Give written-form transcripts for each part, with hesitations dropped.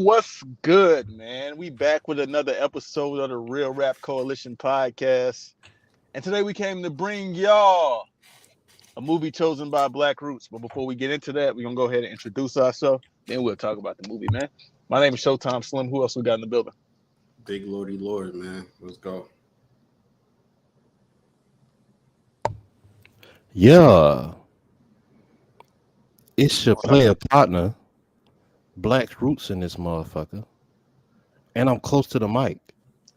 what's good, man? We back with another episode of the Real Rap Coalition podcast. And today we came to bring y'all a movie chosen by Black Roots. But before we get into that, we're going to go ahead and introduce ourselves. Then we'll talk about the movie, man. My name is Showtime Slim. Who else we got in the building? Big Lordy Lord, man. Let's go. Yeah. It's your player partner, Black Roots in this motherfucker. And I'm close to the mic.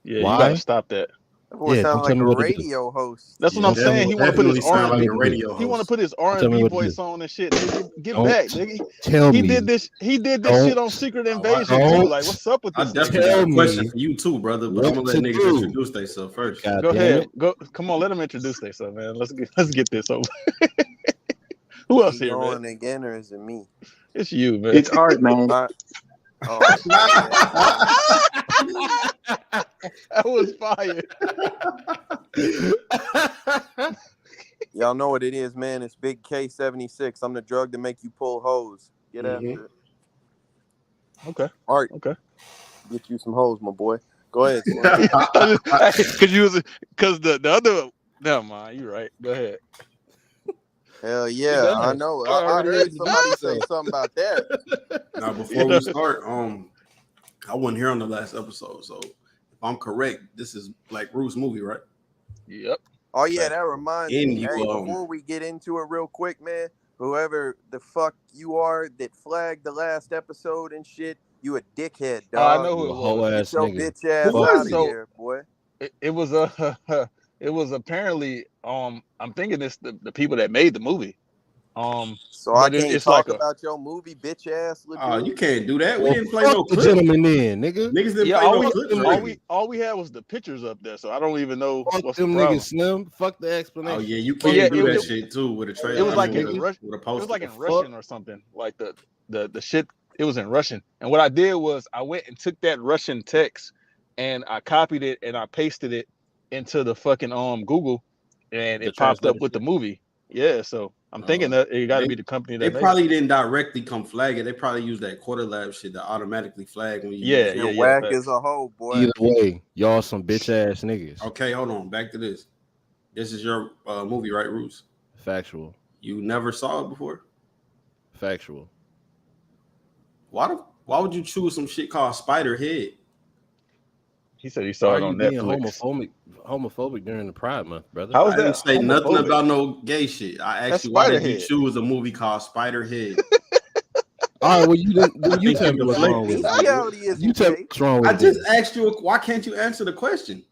Yeah, Why? you gotta stop that. That boy sound like a radio host. That's what I'm saying. He want to put his R&B R&B. He want to put his R&B voice on and shit. Nigga, get back, nigga. Tell he me. did this shit on Secret Invasion too. Like, what's up with I this? definitely have a question for you too, brother. But I'm gonna let niggas introduce themselves first. Go ahead. Go. Come on, let them introduce themselves, man. Let's get this over. Who else here, man? Going again, or is it me? It's you, man. It's art, man. That was fire. Y'all know what it is, man. It's Big K76. I'm the drug to make you pull hoes. Get after it. Okay. All right. Okay. Get you some hoes, my boy. Go ahead. Because the other. Never mind. You're right. Go ahead. Hell yeah, I know. I heard somebody say something about that. Now, before we start, I wasn't here on the last episode, so if I'm correct, this is Black Roots movie, right? Yep. Oh yeah, that reminds me. You, Hey, before we get into it, real quick, man. Whoever the fuck you are that flagged the last episode and shit, you a dickhead, dog. I know who it Whole was. ass Get your nigga. bitch ass Who out was of it? here, boy. It was apparently I'm thinking it's the people that made the movie. So I but can't it's talk like about your movie, bitch ass. Oh, you can't do that. We Well, didn't play fuck no the clip. gentleman then, nigga. Niggas didn't Yeah, play no clip. all we had was the pictures up there, so I don't even know Fuck what's them the problem. niggas, Slim. Fuck the explanation. Oh yeah, you can't do that it- shit too with a trailer. It was like with in a Russian. with a It poster. was like in Russian or something. Like the shit. It was in Russian, and what I did was I went and took that Russian text and I copied it and I pasted it into the fucking Google, and The it popped up translator with the shit. movie. Yeah, so I'm thinking that it got to be the company They that made probably didn't directly come flag it. They probably used that quarter lab shit that automatically flag when you. Yeah, use it. You're whack facts. as a hoe, boy. Either way, y'all some bitch ass niggas. Okay, hold on. Back to this. This is your movie, right, Roots? Factual. You never saw it before. Factual. Why would you choose some shit called Spiderhead? He said he saw Why it are you on being Netflix. homophobic during the Pride Month, brother? How was I didn't that say nothing homophobic? about no gay shit. I That's asked you why did you Spiderhead. choose a movie called Spiderhead? All right, well you didn't. Then you tell me what's Like, wrong with it. Bestiality is You tell me fake. what's wrong with I just it. asked you. Why can't you answer the question?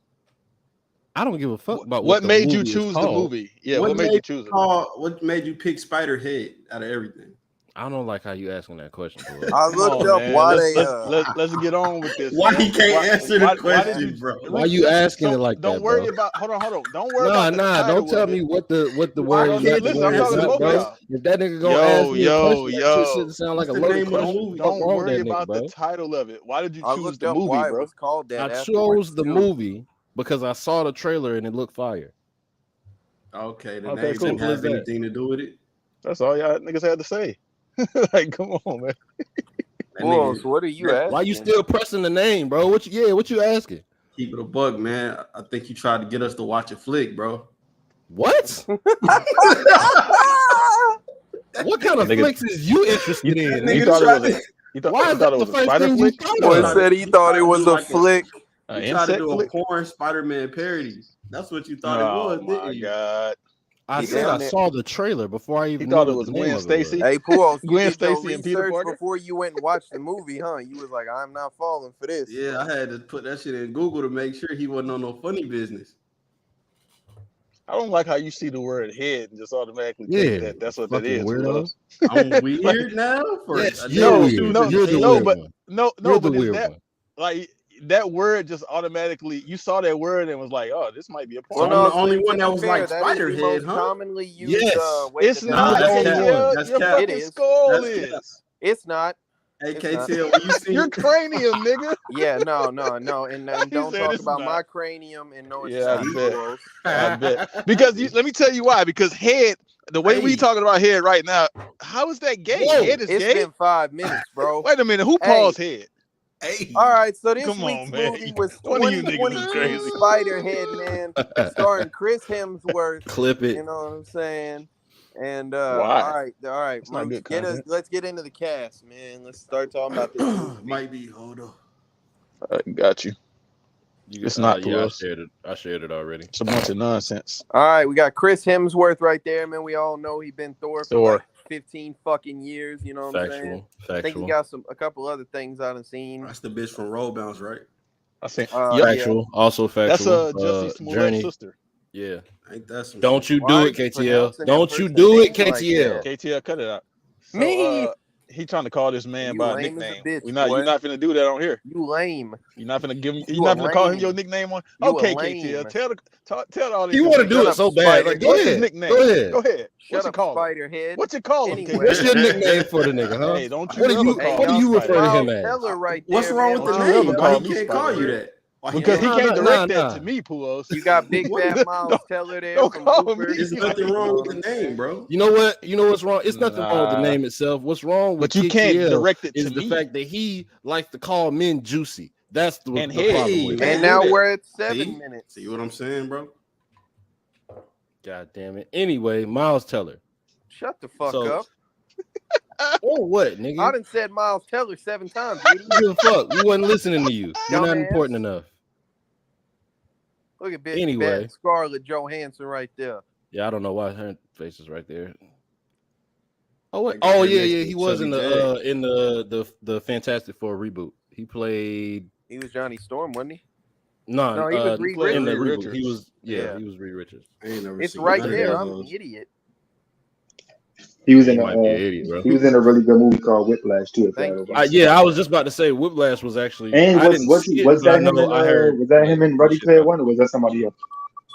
I don't give a fuck about What the made you movie is choose the called. movie? Yeah, what made you choose it? What made you pick Spiderhead out of everything? I don't like how you asking that question. Bro. I looked Come on, up man. why Let's get on with this. Why man. he can't answer the why question, did you- bro? Why you asking it Don't- like Don't that, worry bro? about. Hold on. Don't worry about. Don't tell me what the Why word can't is. listen, I'm talking to both of y'all. If that nigga gonna Yo, ask me a yo, question, yo. that shit shouldn't sound like What's a the loaded name of the question. movie? Fuck Don't wrong with worry that nigga, about bro. the title of it. Why did you I choose looked the up movie, why it bro? was called that. I afterwards, chose the too. movie because I saw the trailer and it looked fire. Okay, the Okay, name cool. didn't have Simple as anything to do with it. That's all y'all niggas had to say. Like, come on, man. That Whoa, nigga- so what are you asking? Why you still pressing the name, bro? What you asking? Keep it a bug, man. I think you tried to get us to watch a flick, bro. What? What kind of Nigga- flicks is you interested in? You Nigga thought tried it was to- a, you thought, Why you is thought that it the was a first spider thing you flick? thought Boy of? said he thought it was a Like a- flick. An You tried to insect do a flick? porn Spider-Man parody. That's what you thought Oh it was, my didn't you? god. I He said down I there. saw the trailer before I even He thought knew it what was the name Gwen of it was. Stacy. Hey, Puos, you Gwen did your Stacy and Peter research Parker? before you went and watched the movie, huh? You was like, I'm not falling for this. Yeah, I had to put that shit in Google to make sure he wasn't on no funny business. I don't like how you see the word head and just automatically Yeah, think that that's what that fucking is. weirdo. I'm weird now for Yes, No, you're weird. no, You're the no, weird but- one. No, You're the but is weird that one. like that word just automatically you saw that word and was like, oh, this might be a So porn. I'm the only to one that be was fair, like that is the Spiderhead, most huh? commonly used Yes. way It's to not. that's Hey, cap. your That's your cap. fucking It is. skull That's is. cap. It's not. Hey, It's not. KTL, when you see Your cranium, nigga. Yeah, no. And He don't said talk it's about not. my cranium and no, it's Yeah, I not. bet. Puos. I bet. Because let me tell you why. Because head, the way we Hey. talking about head right now, how is that gay? Whoa. Head is It's gay. been 5 minutes, bro. Wait a minute. Who Hey. paused head? Hey, All right, so this Come on, week's man. movie was One of you niggas is 2022 crazy. Spiderhead, man, starring Chris Hemsworth. Clip it. You know what I'm saying? And Why? all right, It's not Roots, good content. let's get into the cast, man. Let's start talking about this movie. might be. Hold on. Got you. It's not Yeah, Pulos. I shared it already. It's a bunch of nonsense. All right, we got Chris Hemsworth right there, man. We all know he's been Thor for Thor. like 15 fucking years. You know what I'm saying? I think he got a couple other things I done seen. That's the bitch from Roll Bounce, right? I think. Yeah. Factual. Also factual. That's Joseph Smollett's Jurnee. sister. Yeah. Ain't that some Don't shit? you Why do are it, you KTL. pronouncing Don't that you person's do it, name like KTL. that? KTL, cut it out. So, Me? he trying to call this man You by a lame as a nickname. bitch, You're not finna do that on here. You lame. You're not finna give him. You You're not a finna call him lame. your nickname on. You a Okay, lame. KTL, tell all these. You want to niggas. do Shut it up, so bad. Like, go What's his ahead. nickname? Go ahead. Go ahead. Shut What's up, it called? Spiderhead. What you call him? Anyway. What's your nickname for the nigga, huh? Hey, don't you What do ever you call what do me you refer to Spiderhead. him as? Teller right What's there, wrong man. with the Don't you ever name? call Why he me can't call you Spiderhead. that? Why he Because he can't- can't direct that nah. to me, Pulos. You got Big What? Fat Miles Teller there Don't from call Looper. me. There's nothing wrong with the name, bro. You know what? You know what's wrong? It's nothing wrong with the Nah. name itself. What's wrong with But you can't KTL direct it to is the me. fact that he likes to call men juicy. That's the And problem head. with Can't it. And do now that. we're at 7 See? minutes. See what I'm saying, bro? God damn it. Anyway, Miles Teller. Shut the fuck So- up. Or what, I nigga? done said Miles Teller 7 times, I idiot. don't give a fuck. We wasn't listening to you. You're not Dumbass. important enough. Look at Big Anyway. Fat Scarlett Johansson right there. Yeah, I don't know why her face is right there. Oh what? I got Oh her yeah, next yeah. to He was Chubby in the Fantastic Four reboot. He played He was Johnny Storm, wasn't he? no, No, he was Reed played in the Reed reboot. Richards. He was Yeah. he was Reed Richards. I ain't never It's seen right none of there. those. I'm an idiot. He was in You might be an idiot, bro. he was in a really good movie called Whiplash too. If Thank y'all you. don't see Yeah, it. I was just about to say Whiplash was actually. And I didn't see it, was but I that him know in I heard. was that him like, in Ready shit Player about One, or was that somebody else?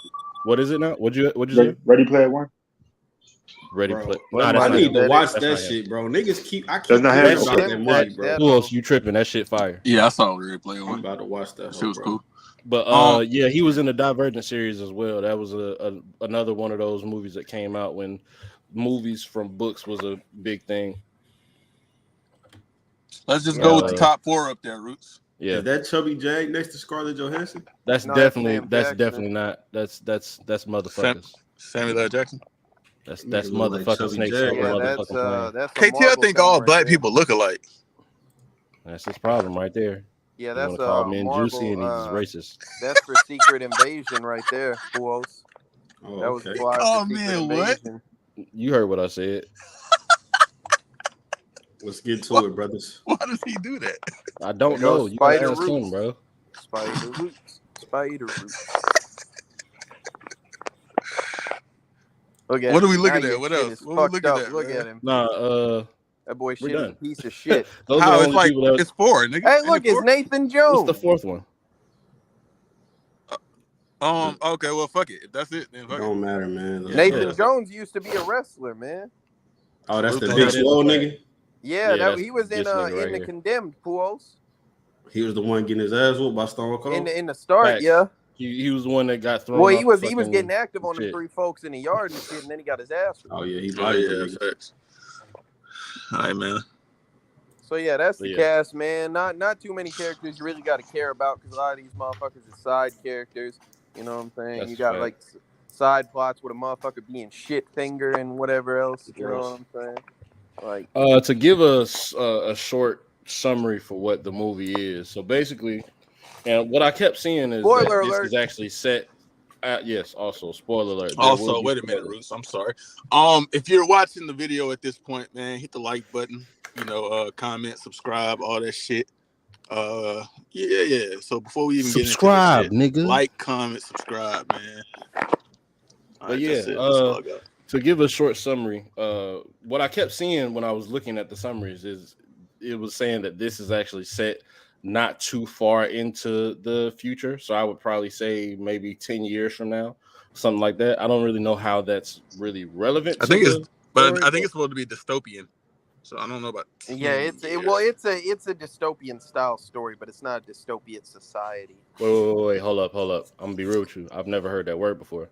it. What is it now? What'd you say? Ready Player One. Ready Bro, play. Well, Nah, that's I not need him. to watch That's that not him. shit, bro. Niggas keep That's keep not hearing him. about Okay. that Watch movie, bro. that. Who else? You tripping? That shit fire. Yeah, I saw Ready Player I'm One. about to watch that. She was cool. But yeah, he was in the Divergent series as well. That was another one of those movies that came out when movies from books was a big thing. Let's just go with the top 4 up there, Roots. Yeah, Is that Chubby Jag next to Scarlett Johansson? that's No, that's definitely Sam that's Jackson. definitely not. That's motherfuckers. Samuel L. Jackson. That's Nigga look like motherfucking Chubby snakes Jag on the Yeah, right there. motherfucking plane. that's a KT, I Marvel think thing all right black there. people look alike. That's his problem right there. Yeah, You that's want to call a men Marvel. juicy and he's racist. That's for Secret Invasion right there. Who else? Oh, That was okay. fly Oh, for Secret man, what? Invasion. You heard what I said. Let's get to it, brothers. Why does he do that? I don't There goes know. You gotta Spider ask Roots. him, bro. Spider Roots. Spider Roots. Look at What him. are we looking Now at? your What shit else? is What we fucked looking up. at, Look man? at him. Nah, That boy we're shit is a done. piece of shit. those are How? the It's only like, people that. it's 4, nigga. Hey, Ain't look, it 4? it's Nathan What's Jones. the fourth one? Okay, well, fuck it. If that's it, then fuck it. Don't matter, man. Let's Nathan go. Jones used to be a wrestler, man. Oh, that's the Oh, big that is swole a fact. nigga. Yeah, Yeah, that's he was in this nigga right in the here. Condemned, Puos. He was the one getting his ass whooped by Stone Cold. In the start, Facts. yeah. He was the one that got thrown. Well, he off was the fucking getting active on them shit. 3 folks in the yard and shit, and then he got his ass. Oh yeah, he Oh, bodied yeah, the nigga. facts. All right, man. So yeah, that's the Yeah. cast, man. Not too many characters you really got to care about because a lot of these motherfuckers is side characters. You know what I'm saying? That's you a got fact. like side plots with a motherfucker being shit finger and whatever else. You know what I'm saying? Like, To give us a short summary for what the movie is. So basically, and what I kept seeing is Spoiler that alert. this is actually set. Yes, also spoiler alert. There Also, will be wait a minute, spoilers. Roots. I'm sorry. If you're watching the video at this point, man, hit the like button. You know, comment, subscribe, all that shit. Yeah. So before we even Subscribe, get into this shit, nigga. like, comment, subscribe, man. All right, yeah, that's it. That's all I got. To give a short summary, what I kept seeing when I was looking at the summaries is it was saying that this is actually set not too far into the future. So I would probably say maybe 10 years from now, something like that. I don't really know how that's really relevant. I think to it's, the but story, I think it's supposed to be dystopian. So I don't know about. yeah, it's a dystopian style story, but it's not a dystopian society. Wait, hold up. I'm gonna be real with you. I've never heard that word before.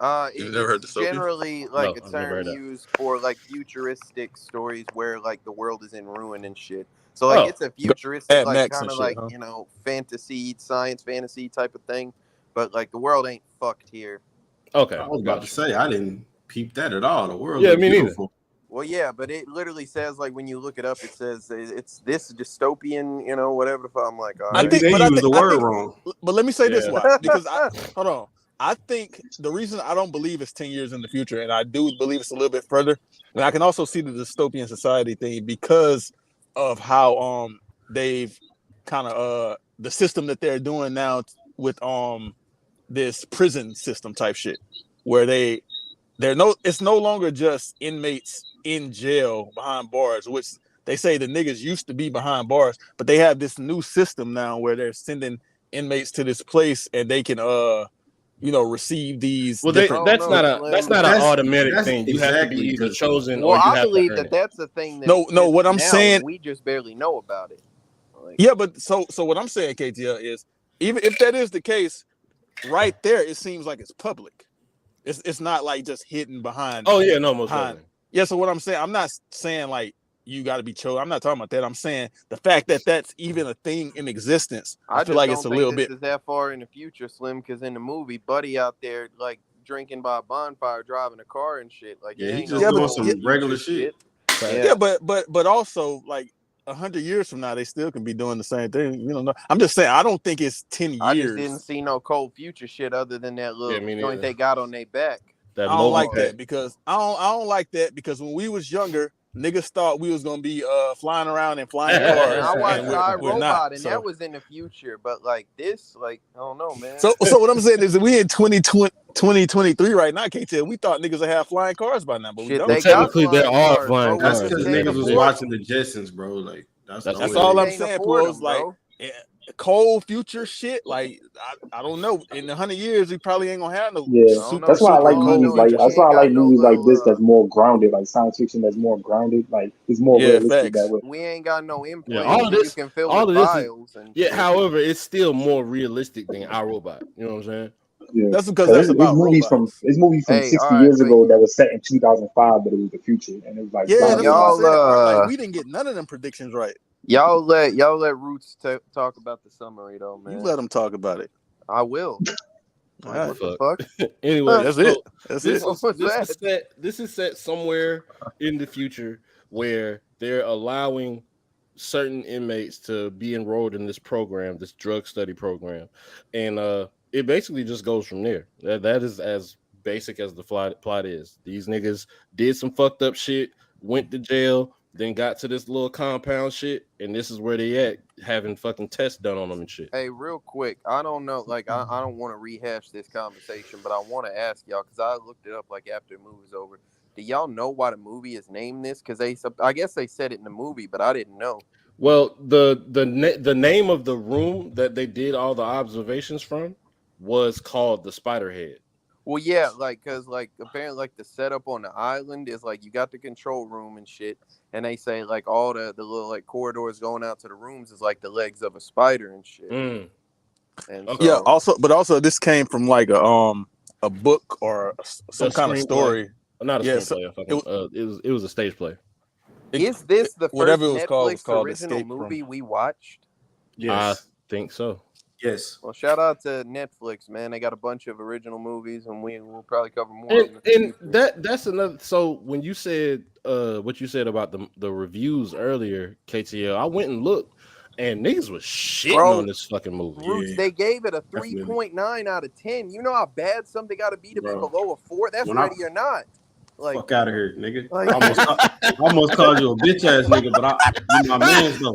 You've never heard It's dystopian? generally like No, a I've never term heard that. used for like futuristic stories where like the world is in ruin and shit. So like Oh, it's a futuristic, Mad like Max kind and of shit, like huh? fantasy, science fantasy type of thing. But like the world ain't fucked here. okay, I was about to gotcha. say I didn't peep that at all. The world Yeah, looked me neither. beautiful. Well, yeah, but it literally says like when you look it up, it says it's this dystopian, whatever the fuck. I'm like, all I right. think, Maybe but they used the word wrong. but let me say this Yeah. why, because hold on. I think the reason I don't believe it's 10 years in the future, and I do believe it's a little bit further, and I can also see the dystopian society thing because of how they've kind of the system that they're doing now with this prison system type shit, where it's no longer just inmates in jail behind bars, which they say the niggas used to be behind bars, but they have this new system now where they're sending inmates to this place and they can receive these Well, I different. don't that's know, not Slim. an automatic That's thing. You have to be exactly either because chosen Well, or you I have to believe earn that it. that's the thing that No, exists what I'm now, saying, and we just barely know about it. Like, yeah, but so what I'm saying, KTL, is even if that is the case, right there, it seems like it's public. It's not like just hidden behind. Oh yeah, no, most definitely. Yeah, so what I'm saying, I'm not saying like you got to be chosen. I'm not talking about that. I'm saying the fact that that's even a thing in existence. I feel just like don't it's a think little this bit. is that far in the future, Slim. Because in the movie, Buddy out there like drinking by a bonfire, driving a car and shit. Like yeah, it he ain't just no doing cold some regular future shit. Yeah. Yeah, but also like 100 years from now, they still can be doing the same thing. You know, I'm just saying I don't think it's 10 I just didn't years. see no cold future shit other than that Yeah, little me joint neither. they got on their back. That I don't like mobile that because I don't like that because when we was younger, niggas thought we was gonna be flying around in flying Yeah, cars, and I watched and we're not. iRobot, and that was in the future. But like this, like I don't know, man. So what I'm saying is that we in 2023 right now. I can't tell. We thought niggas would have flying cars by now, but we Shit, don't. Well, they got technically, there flying are cars, flying bro. We That's cars. just because can't niggas was afford watching the Jetsons, bro. Like that's That's the That's way. all We I'm can't saying, afford Pros. them, Like bro. cold future shit. Like I don't know. In 100 years, we probably ain't gonna have no Yeah, I don't super know, that's why I Slim. super like All I cold movies know is like future we that's shit. why ain't I got like no movies like this little. that's more grounded, like science fiction that's more grounded. Like it's more Yeah, realistic that facts. way. We ain't got no Yeah, implants that you can fill all with of this is vials and yeah. shit. However, it's still more realistic than iRobot. You know what I'm saying? Yeah, That's because 'cause that's it's about robots. movies from Hey, all 60 right, years but ago that was set in 2005, but it was the future, and it was like Yeah, but that's what I'm grounded. saying. Like we didn't get none of them predictions right. y'all let Roots talk about the summary though, You man. let them talk about it. I will. All Like right. what the fuck? Anyway, That's so it. That's it. What's that? this is set somewhere in the future where they're allowing certain inmates to be enrolled in this program, this drug study program, and it basically just goes from there. That is as basic as the plot is. These niggas did some fucked up shit, went to jail, then got to this little compound shit, and this is where they at having fucking tests done on them and shit. Hey, real quick, I don't know, like I don't want to rehash this conversation, but I want to ask y'all because I looked it up like after the movie's over. Do y'all know why the movie is named this? Because I guess they said it in the movie, but I didn't know. Well, the name of the room that they did all the observations from was called the Spiderhead. Well, yeah, like because like apparently like the setup on the island is like you got the control room and shit, and they say like all the little like corridors going out to the rooms is like the legs of a spider and shit. Mm. And Okay. Yeah. so Also, this came from like a book or some A kind of screenplay. story. Not a Yeah, screenplay. It was a stage play. is this the first whatever it was Netflix called original Escape movie from. we watched? Yes, I think so. yes. Well, shout out to Netflix, man. They got a bunch of original movies, and we'll probably cover more of them. And that's another. So when you said what you said about the reviews earlier, KTL, I went and looked, and niggas was shitting Bro, on this fucking movie. Roots, Yeah, they gave it a definitely. 3.9 out of 10. You know how bad something got to be Bro, below a 4? That's when I ready or not. Like, fuck out of here, nigga. like I almost called you a bitch ass nigga, but you my man though.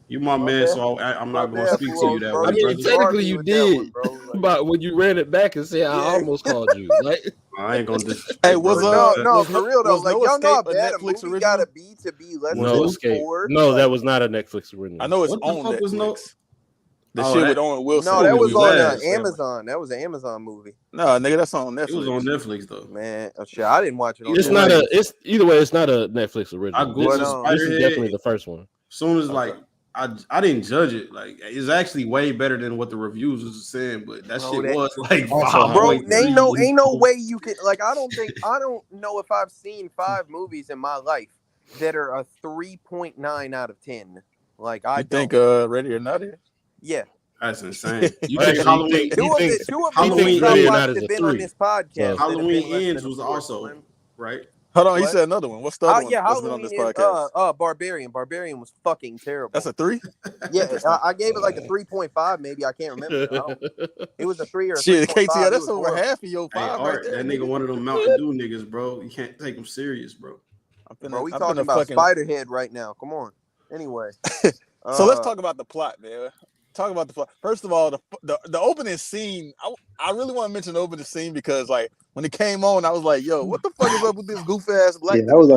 You my man, bad. so I'm My not gonna bad, speak to Flo, you that bro. I way, mean, brother. technically you With that one, did, bro. Like, but when you ran it back and said I yeah. almost called you, like I ain't gonna disrespect. Hey, was bro. no, was for real though. was Like, No y'all know how Escape a bad a Netflix movie original? got to be less Was than it? a Escape? 4? No, Like, that was not a Netflix original. I know it's What the on fuck was Netflix. The Oh, shit that with Owen Wilson. no, that movie was was on ass. Amazon. That was an Amazon movie. No, nigga, that's on it was Netflix. on Netflix though. Man, shit, I didn't watch it on It's Either not way, a. It's either way. It's not a Netflix I original. googled This is definitely Spiderhead. the first one. As soon as Okay. like I didn't judge it. Like it's actually way better than what the reviews was saying, but that Bro, shit that- was like Also, 5.3. Bro, ain't no way you can like I don't know if I've seen 5 movies in my life that are a 3.9 out of 10. Like I You think don't. Ready or Not is? Yeah. That's insane. You Well, think actually, Halloween? Two of the Halloween movies I Ready or watched Not is have a been on 3. this podcast. So- that have been Halloween less Ends than a was 4, also Slim. right. Hold on, you What? said another one. What's the other one? Yeah, What's been on this Halloween podcast? is Barbarian. Barbarian was fucking terrible. That's a 3? Yeah, I gave it like a 3.5, maybe. I can't remember. It was a 3 or a Shit, 3.5. KTL, It that's was over horrible. half of your Hey, 5 right Art, there. that nigga one of them Mountain Dew niggas, bro. You can't take him serious, bro. Bro, we talking about Spiderhead right now. Come on. Anyway. So let's talk about the plot, man. Talk about the plot. First of all, the opening scene. I really want to mention the opening scene because like when it came on, I was like, "Yo, what the fuck is up with this goof ass black?" Yeah, that was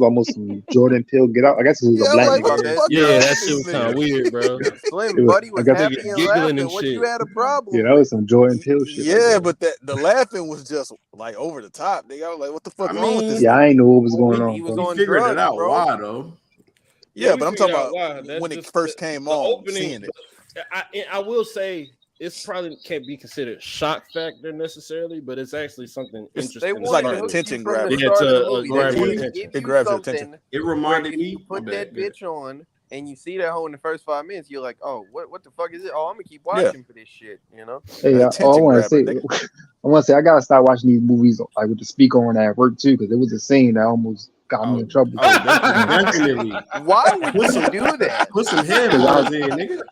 almost some Jordan Peele Get Out. I guess it was Yeah, a I'm black like, what nigga. the there. fuck? Yeah, is that this shit was kind nigga? of weird, bro. Slim It was- Buddy was I guess- happy Nigga and giggling laughing. and What shit. you had a problem Yeah, that was some Jordan Peele shit. Yeah, right there. but the laughing was just like over the top. Nigga, I was like, "What the fuck I wrong with mean, this?" Yeah, nigga? I ain't know what was going He on. was bro. on figured drugs, it out. bro. Why though? Yeah, we but I'm figured talking out about why. That's when it just first came the on, opening. seeing it. I will say it's probably can't be considered shock factor necessarily, but it's actually something It's interesting. They to like want an to start hook with. attention you from the grabber. Yeah, start to, of the movie. grab They your want to attention. give It you grabs your attention. something. It Where reminded if me. you put My that bad. bitch on and you see that hoe in the first 5 minutes, you're like, oh, what the fuck is it? Oh, I'm gonna keep Yeah. watching for this shit, you know? Hey, I Attention want to grabber. say, I gotta start watching these movies like with the speaker on at work too, because there was a scene that almost got me in trouble. Definitely. Why would you do that? Put some headphones in, nigga.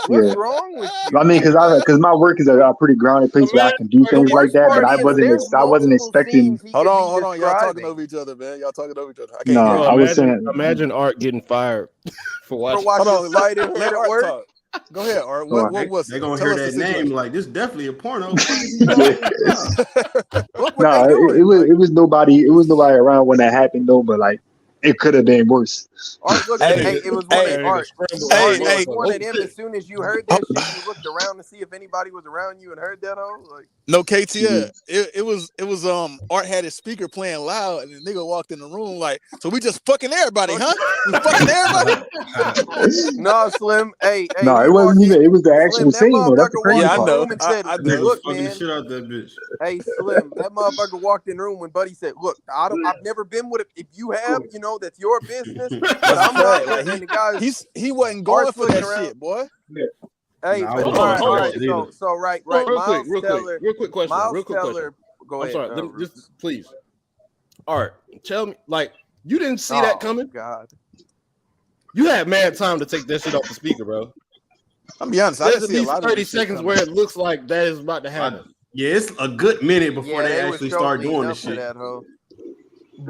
What's Yeah. wrong with you? I mean, because my work is a pretty grounded place where I can do The things like worst that, part but I is wasn't there's I wasn't multiple expecting. scenes he Hold could on. be Y'all talking describing. over each other, man. Y'all talking over each other. I can't No, hear. I was saying. Imagine Art getting fired for For watching. watching Hold on, let Spiderhead at Art work. talk. Go ahead, Art. Go on. What was They're it? gonna Tell hear us that the name situation. like this definitely a porno. What the fuck is he doing? Look what No, they doing. it was nobody around when that happened though, but like it could have been worse. Art looked Hey, at it was one hey, of Art. hey, Art, it was hey. one of them. As soon as you heard that shit, you looked around to see if anybody was around you and heard that hoe. Like, No, KTL. It was Art had his speaker playing loud, and the nigga walked in the room like, so we just fucking everybody, huh? We fucking everybody. no, Slim. Hey, No, he it walked wasn't even. in. It was the actual Slim, that scene though. That's the motherfucker crazy Yeah, I walked in the part. know. room and said, I Nigga know. "Look, fucking the man." shit out that bitch. Hey, Slim, that motherfucker walked in the room when Buddy said, "Look, I've never been with it. If you have, you know, that's your business. But That's I'm a not." fact. Like And the guys, he wasn't going Art's for that looking around. shit, boy. Hey, Nah, I but wasn't going all for right. that shit So, either. so right. Real Miles quick Teller. question. Miles Real quick question. Teller. Go I'm ahead. sorry. Roots. Just please, Art, tell me, like, you didn't see Oh, that coming. God. You had mad time to take that shit off the speaker, bro. I'm be honest. I There's didn't at see a least lot of 30 this shit seconds coming. where it looks like that is about to happen. Yeah, it's a good minute before Yeah, they was actually showing start me doing enough this for shit. that hoe.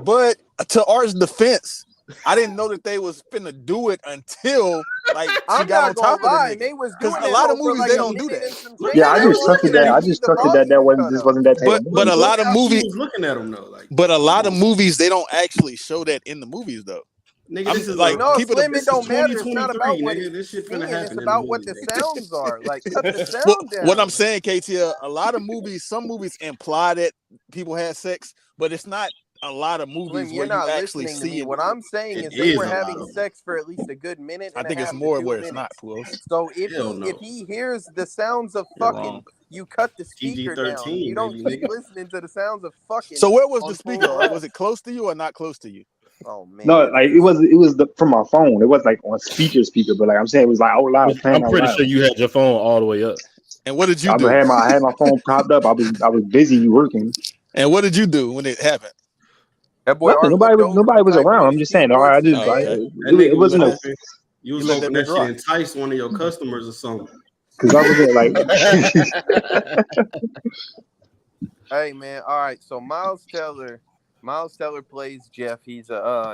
But to Art's defense, I didn't know that they was finna do it until like she I'm got not on top gonna lie, of the they nigga. was 'Cause doing a that lot of hoe for movies, like they a don't do minute that. and some change. Yeah, I They just were trusted looking that. at I me, just the trusted that volume wasn't cut this up. wasn't that type of But movie. a lot of Look how she movies, was looking at him though. Like, but a lot of movies they don't actually show that in the movies though. nigga, I'm this is like, No, keep it. Slim, this it don't is matter. It's not 2023, about what nigga. it's This shit seeing. finna It's happen in the about what movie, the nigga. sounds are. Like, cut the sound What down. I'm saying, KTL, a lot of movies, some movies imply that people had sex, but it's not a lot of movies Slim, where you're you not actually listening to me. see it. What I'm saying It is they is were a lot having of them. sex for at least a good minute I and a think it's half to more 2 where it's not, minutes. Pulos. So if Hell no. he hears the sounds of You're fucking, wrong. you cut the speaker down. PG-13, You don't baby, keep nigga. listening to the sounds of fucking. So where was the on speaker? full Art? blast. Was it close to you or not close to you? Oh man. No, like it was from my phone. It was like on speaker, but like I'm saying, it was like out loud, playing I'm out pretty loud. sure you had your phone all the way up. And what did you I do? had my phone propped up. I was busy working. And what did you do when it happened? That boy Nothing. Art looked over Nobody from was typing around. on I'm his just saying. keyboard. I See, just Oh, man? okay. That nigga it was wasn't a hoping you was let hoping that that bitch shit enticed one of your customers or something. because I wasn't like. Hey man, all right. So Miles Teller plays Jeff. He's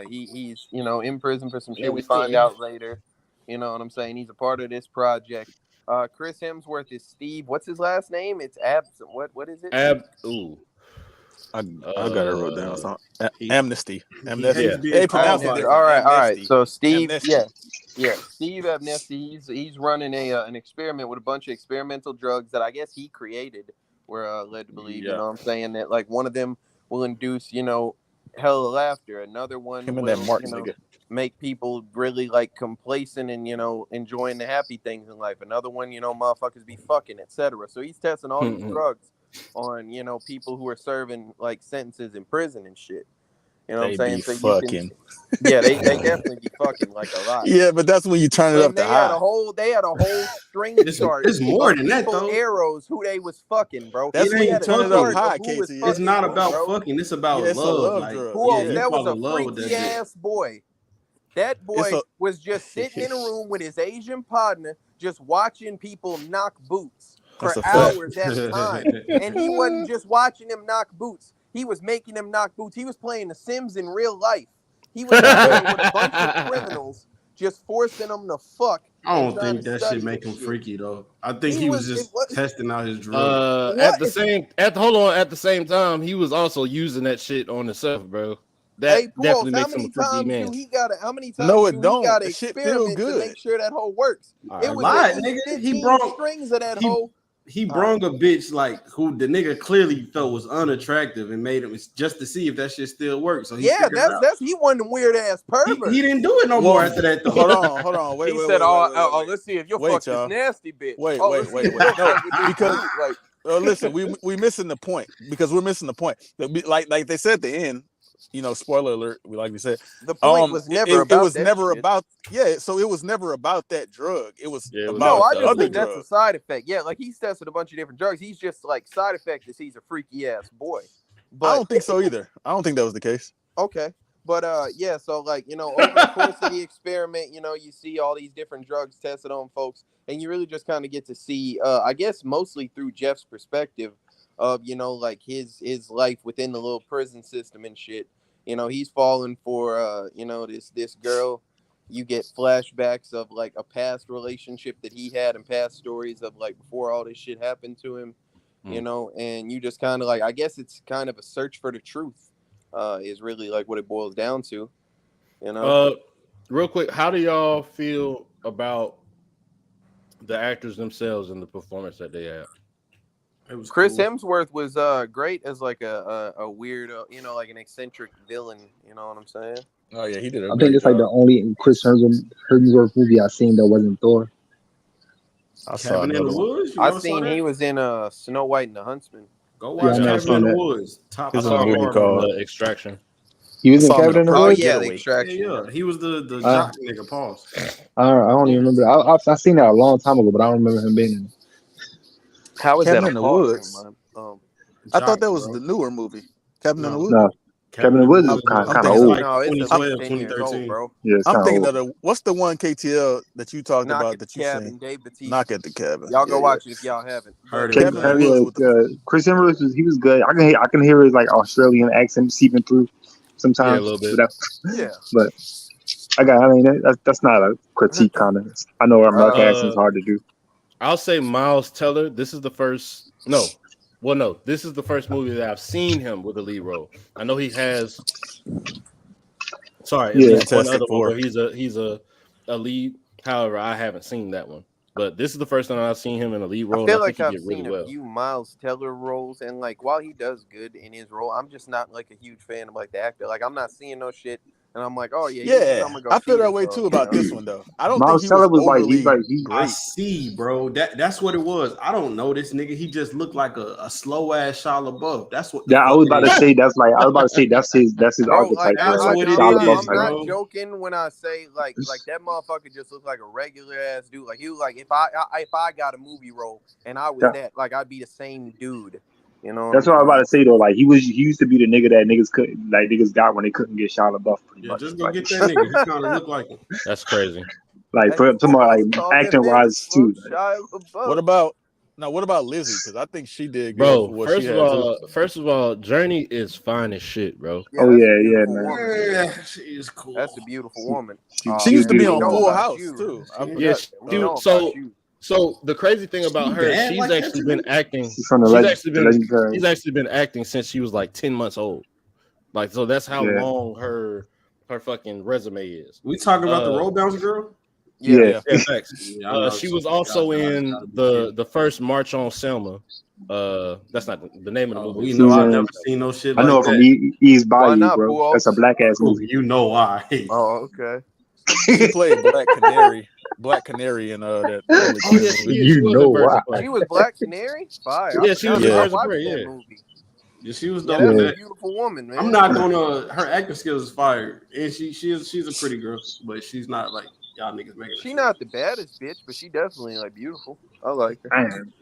he's in prison for some shit. We find out later. You know what I'm saying? He's a part of this project. Chris Hemsworth is Steve. What's his last name? It's Abs. What is it? I got it wrote down. So, He- Amnesty. He Amnesty. hates being They called pronounce it by different. All right. Amnesty. So Steve, Amnesty. yeah, Steve Amnesty. He's running an experiment with a bunch of experimental drugs that I guess he created. We're led to believe. Yeah. You know what I'm saying? That like one of them will induce hell of laughter. Another one Him and will that Mark nigga. make people really like complacent and enjoying the happy things in life. Another one, motherfuckers be fucking, etc. So he's testing all these drugs on people who are serving like sentences in prison and shit. You know what I'm They saying? be So you fucking. can, yeah, they definitely be fucking like a lot. Yeah, but that's when you turn it up And to they had high. a whole string chart It's more of than that people though. arrows who they was fucking, bro. That's It when you ain't turn it fucking. up Chart high, of who was Casey. It's fucking not who, about bro. fucking. It's about Yeah, it's a love. love Like, drug. Who yeah, else? you That was fall a in love with that freaky shit. ass boy. That boy It's a- was just sitting in a room with his Asian partner, just watching people knock boots That's for a fact. hours at a time. And he wasn't just watching them knock boots. He was making them knock boots. He was playing The Sims in real life. He was out there with a bunch of criminals, just forcing them to fuck. I and don't trying think to that study shit make this him shit. freaky though. I think He he was was- just it was- testing out his drugs. At What? the same time, he was also using that shit on himself, bro. That Hey, Pauls, definitely how makes him many a freaky times man. do he got to? How many times No, it do he don't. got to That shit feel experiment to good. make sure that hoe works? A It was lot, at least nigga. 15 He brought strings of that he- hoe. he brung a bitch like who the nigga clearly felt was unattractive and made him just to see if that shit still works. So he Yeah, figured it out. that's he one of them weird ass perverts. He didn't do it no more after that though. Hold on. Wait, He wait, said, wait, wait, wait, wait. let's see if you'll Wait, fuck y'all. this nasty bitch. Wait, Oh, wait, let's see wait, if wait. you'll No, fuck with this because- dude. Like, Listen, we missing the point because we're missing the point. Like they said at the end, you know, spoiler alert. Like we said, the point was never about it was that never shit. about so it was never about that drug. It was Yeah, it was about No, I the just other think drug. that's a side effect. Yeah, like he's tested a bunch of different drugs. He's just like side effect is he's a freaky ass boy. But I don't think so either. I don't think that was the case. okay. But yeah, so like, you know, over the course of the experiment, you know, you see all these different drugs tested on folks, and you really just kind of get to see, I guess mostly through Jeff's perspective of, you know, like his life within the little prison system and shit. You know, he's falling for you know, this girl. You get flashbacks of like a past relationship that he had and past stories of like before all this shit happened to him, you know, and you just kind of like, I guess it's kind of a search for the truth. Is really like what it boils down to, you know. Real quick, how do y'all feel about the actors themselves and the performance that they have? It was Chris cool. Hemsworth was great as like a weird, you know, like an eccentric villain. You know what I'm saying? Oh yeah, he did. I think it's like the only Chris Hemsworth movie I've seen that wasn't Thor. I saw Cabin in another the one. Woods. You I never saw seen that? he was in Snow White and the Huntsman. Go Yeah, watch I never Cabin saw in the that. Woods. Top This is I a saw five movie more horror. called- Extraction. He was in I saw him Cabin in the in Oh Woods. yeah, the Getaway. Extraction. Yeah. He was the jock nigga. Pause. I don't even remember. I seen that a long time ago, but I don't remember him being in it. How is Cabin that in the pause? Woods. Jock, I thought that was bro. the newer movie, Cabin in the No. Woods. No, Cabin in the Woods is kind I'm of thinking old. No, it's 2012, 10 years old, 2013. bro. Yeah, it's I'm kind of thinking old. of what's the one KTL that you talked Knock about at that the you cabin, seen? Dave Batista. Knock at the cabin. Y'all go Yeah, watch it if y'all haven't. Heard But, it. Cabin in the Woods with the Chris Hemsworth was good. I can hear his like Australian accent seeping through sometimes. Yeah, a little bit. yeah. But that's not a critique kind of. I know our American accent's hard to do. I'll say Miles Teller. This is the first. This is the first movie that I've seen him with a lead role. I know he has. Sorry, Yeah. at least one Fantastic other Four. one where he's a lead. However, I haven't seen that one. But this is the first time I've seen him in a lead role. I feel and I like think I've he did seen really a well. few Miles Teller roles, and like while he does good in his role, I'm just not like a huge fan of like the actor. Like I'm not seeing no shit, and I'm like, oh yeah, Yeah, I'm gonna go I feel see that this way role, too you about know? this one though. I don't Miles think he Teller was was overly like I great. see, bro. That's what it was. I don't know this nigga. He just looked like a slow ass Shia LaBeouf. That's what. I was about to say that's his Bro, archetype. like That's bro. what Like it Shia is, LaBeouf I'm type. not bro. joking when I say like that motherfucker just looked like a regular ass dude. Like he was like if I got a movie role and I was Yeah. that, like I'd be the same dude. You know. That's what I was about to say though. Like he used to be the nigga that niggas got when they couldn't get Shia LaBeouf pretty Yeah, much. just go Like, get that nigga. He kind of look like him. That's crazy. like for talking about like acting wise too. What about Lizzie? Because I think she did good for Bro, what she had. first of all, Jurnee is fine as shit, bro. Oh, that's a yeah, beautiful man. woman. Yeah, she is cool. That's a beautiful woman. She used to be beautiful. on We know Full about House you. too. I forgot. Yeah, We know so about you. so the crazy thing about She her, bad she's like that actually too? been acting. She's from the legendary. She's actually been acting since she was like 10 months old. Like, so that's how Yeah. long her fucking resume is. We talking about the roll bounce girl? Yeah. Yeah, facts. Yeah, I know She she- was also gotta in be the first March on Selma. That's not the name of the Oh, movie. you know, I've She's, never seen no shit I like know her that. from East Why Bayou, not, bro. Pujols? That's a black ass movie. You know why? Oh, okay. She played Black Canary in that. Oh, yeah, movie. You was know in Birds of why. Prey. She was Black Canary? Fire. Yeah, she was in I Birds of watched Prey, that yeah. movie. Yeah, she was Yeah, dope. that's a beautiful woman, man. I'm not gonna. Her acting skills is fire, and she's a pretty girl, but she's not like y'all niggas making. She not the baddest bitch, but she definitely like beautiful. I like her. Man.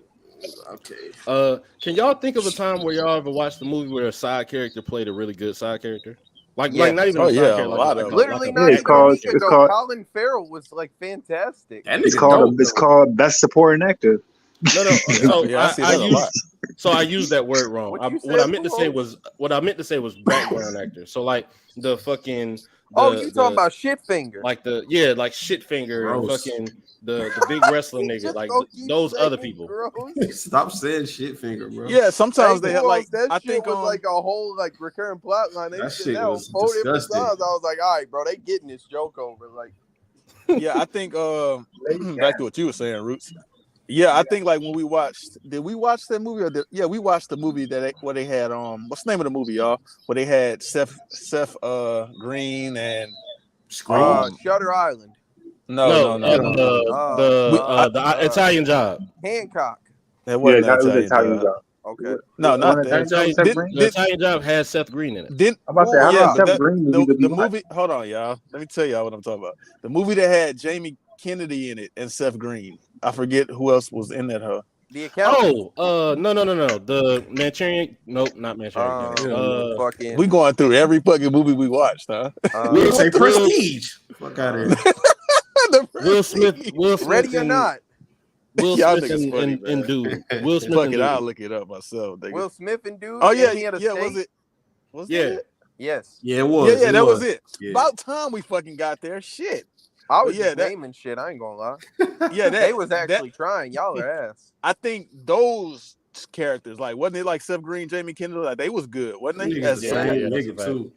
Okay. Can y'all think of a time where y'all ever watched a movie where a side character played a really good side character? Like not even a side character, a lot of them. Literally like not even a week it's ago, called- Colin Farrell was like fantastic. It's called best supporting actor. No. So I see that a lot. So I used that word wrong. What I meant to say was background actor. So like the fucking. You talking about Shitfinger? Like like Shitfinger and fucking the big wrestling nigga, like those other people. Stop saying Shitfinger, bro. Yeah, sometimes they have like that I shit think was like a whole like recurring plot line. That shit was 4 different disgusting. songs. I was like, all right, bro, they getting this joke over. Like, yeah, I think back to what you were saying, Roots. Yeah, I think like when did we watch that movie? We watched the movie where they had what's the name of the movie, y'all? Where they had Seth Green and Shutter Island. No. The Italian Job. Hancock. That wasn't that was Italian Italian job. job. Okay. No, not The that. The Italian Job has Seth Green in it. I'm about to say, how about Seth Green the movie? Hold on, y'all. Let me tell y'all what I'm talking about. The movie that had Jamie Kennedy in it and Seth Green. I forget who else was in that. The Accountant. No. The Manchurian. Nope, not Manchurian. Fucking. We going through every fucking movie we watched, huh? We'll say Prestige. Fuck out of here. Will Smith. Ready or not? Will Y'all Smith niggas funny, and Dude. Will Smith Fuck and it, Dude. I'll look it up myself. Nigga. Will Smith and Dude. Oh yeah, Enemy of the yeah. State? Was Yeah. it? Yes. Yeah, it was. Yeah, that was it. Yeah. About time we fucking got there. Shit. I was just naming shit. I ain't gonna lie. Yeah, They was actually trying. Y'all are ass. I think those characters, like, wasn't it like Seth Green, Jamie Kennedy? Like, they was good, wasn't they? Niggas the same nigga too.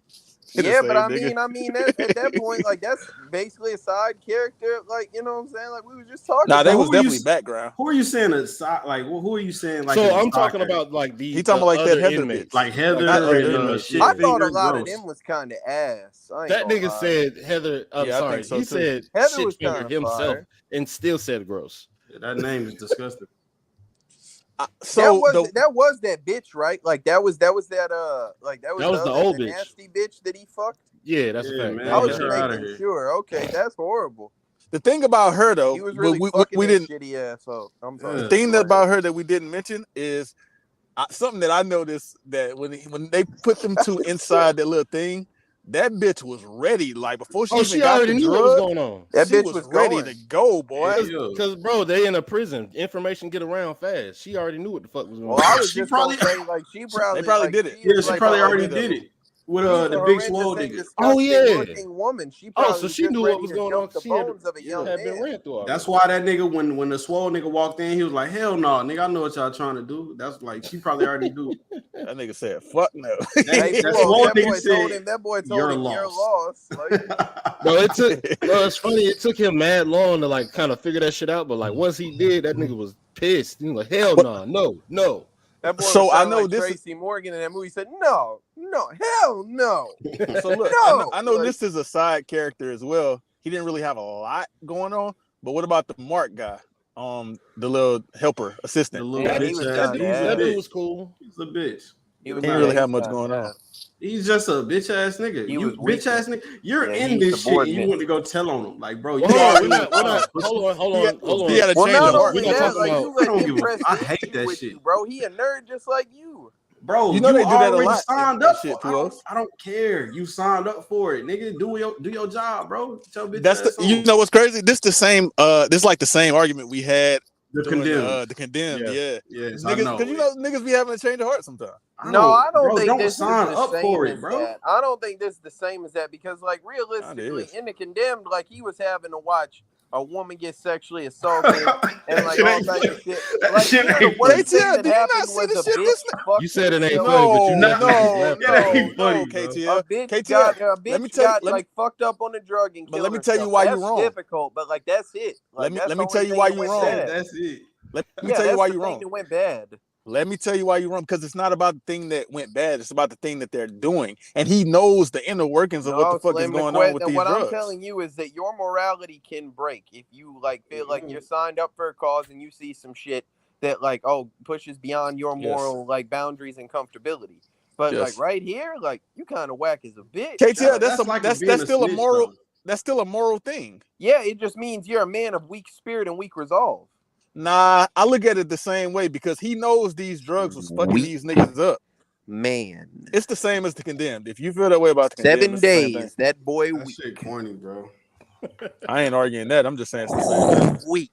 Yeah, but I mean, at that point, like, that's basically a side character. Like, you know what I'm saying? Like, we were just talking. Nah, they Who was are you- definitely background. Who are you saying a side? Like, who are you saying? Like, So a I'm side talking character? about like the. He talking about like that other Heather inmates. bitch. Like Heather Like, and Shitfinger. I thought a Shitfinger, lot of gross. them was kind of ass. I ain't That gonna nigga lie. said Heather. I'm Yeah, I sorry. think so, He too. said Heather was Shitfinger kinda himself fire. and still said gross. That name is disgusting. So that was that bitch, right? Like that was the old bitch. nasty bitch that he fucked. Yeah, that's a fact. man. I was Get her outta making here. sure. Okay, that's horrible. the thing about her though, He was really we fucking we that didn't. shitty asshole. I'm sorry. The thing Go ahead. about her that we didn't mention is something that I noticed that when they put them two inside that little thing, that bitch was ready. Like before she even got already the knew drug, what was going on. That she bitch was was ready going. to go, boy. Yeah. Because bro, they in a prison. Information get around fast. She already knew what the fuck was going Well, on. I was She just probably- gonna say like she probably They probably like, did it. Yeah, is she like probably a- already did did it with she's a the big horrendous swole and nigga. disgusting Oh, yeah. looking woman. She probably So she just knew ready what was to going jump on. the She had- bones of a young had been man. ran through all That's that. why that nigga when the swole nigga walked in, he was like, "Hell no, nigga, I know what y'all trying to do." That's like she probably already do. That nigga said, "Fuck no." Hey, That Flo, swole that nigga boy told said, him. That boy told "You're him you're lost." lost. Like, Bro, it's funny. It took him mad long to like kind of figure that shit out. But like once he did, that nigga was pissed. He was like, "Hell no." that boy So was I sounding know like this is- Tracy Morgan in that movie. He said, "No, hell no." So look, No! I know Like- this is a side character as well. He didn't really have a lot going on. But what about the Mark guy? The little helper The assistant. little Yeah, he bitch was ass. kinda He's a ass. That dude bitch. was cool. He's a bitch. He was He didn't not- really have he much was going kinda on. ass. He's just a bitch ass nigga. He You was weak. bitch ass nigga. You're Yeah, in he's this shit. And subordinate. you want to go tell on him, like, bro. You Well, hold on, already we're not. Hold He on. had a Well, change not of heart. only We're not that, talking like about- you let I don't him give a- press I the hate issue that with shit. you, bro. He a nerd just like you. Bro, You know they do that a already lot signed in up shit, for it. I don't care. You signed up for it, nigga. Do your job, bro. Get your bitch That's ass the. You on. know what's crazy? This the same. This like the same argument we had The during condemned. the condemned. Yeah. Yes, I Niggas, know. because you know niggas be having a change of heart sometimes. No, I don't bro, think don't this sign is the up same for as it, bro. that. I don't think this is the same as that because, like, realistically, is. in the condemned, like he was having to watch a woman get sexually assaulted and like shit all ain't types funny. of shit. That Like, shit you know, the ain't worst funny. thing KTL, that do you not happened see was the a shit bitch. this You said it ain't herself. funny, but you No, definitely was laughing. It ain't funny, bro. KTL. A bitch KTL. got fucked up on the drug and But killed let me tell you herself. why That's you wrong. difficult, but like that's it. Like, Let me that's tell the you only why thing you that wrong. went bad. That's it. Let me Yeah, tell you that's why the you thing wrong. that went bad. Let me tell you why you're wrong, because it's not about the thing that went bad. It's about the thing that they're doing, and he knows the inner workings of what the fuck is Slim, going on with these what drugs. I'm telling you is that your morality can break if you like feel like you're signed up for a cause and you see some shit that like pushes beyond your moral like boundaries and comfortability. But Yes. like right here, like you kind of whack as a bitch. KTL, that's being a still a snitch, moral. though. That's still a moral thing. Yeah, it just means you're a man of weak spirit and weak resolve. Nah, I look at it the same way because he knows these drugs was fucking Weak. these niggas up. Man, It's the same as the condemned. If you feel that way about the condemned, 7 it's the same thing. days. That boy That weak. shit corny, bro. I ain't arguing that. I'm just saying it's the same thing. Weak.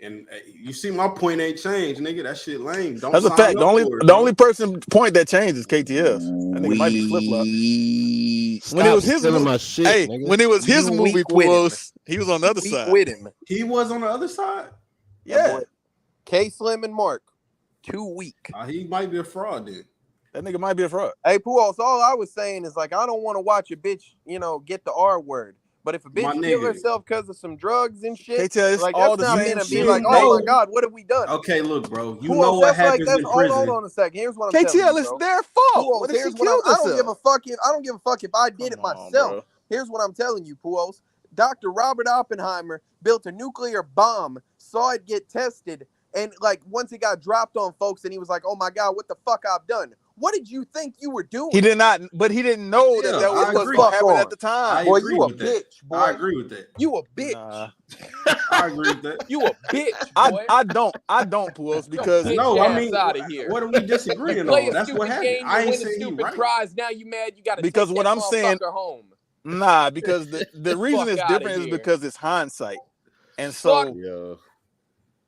And you see, my point ain't changed, nigga. That shit lame. Don't That's a sign fact. up for it, The bro. only person point that changed is KTS. That nigga might be flip flop. When it was his stealing movie, my shit, hey, nigga. when it was his You movie, weak with him. Pulos, he was on the other Weak side. with him. He was on the other side. Yeah, K Slim and Mark. Too weak. He might be a fraud then. that nigga might be a fraud. Hey, Puos, all I was saying is like I don't want to watch a bitch, get the R word. But if a My bitch kill nigga. herself because of some drugs and shit, KTL, it's like all that's the not same meant to be shit. like, oh my god, what have we done? Okay, look, bro. You Puos, know what that's like happens that's in hold prison. on a second. Here's what I'm telling KTL, you, it's bro. their fault. Puos, What if she here's what killed I don't herself? give a fuck if I don't give a fuck if I did it Come on, myself. bro. Here's what I'm telling you, Puos. Dr. Robert Oppenheimer built a nuclear bomb, saw it get tested, and like once it got dropped on folks, and he was like, "Oh my god, what the fuck I've done?" What did you think you were doing? He did not, but he didn't know Yeah, that was I what's agree. going to happen Fuck at the time. I Boy, agree you a with that. bitch, boy. I agree with that. You a bitch. Nah. I agree with that. You a bitch, boy. I don't, Pulos, because Bitch No, I ass mean, outta here. what are we disagreeing Play on? a That's what stupid happened. game, I you ain't win a saying you stupid right. prize. Now you mad? You got to Because take what that I'm saying- motherfucker home. nah, because the reason Fuck it's outta different is here. because it's hindsight, and so Yeah.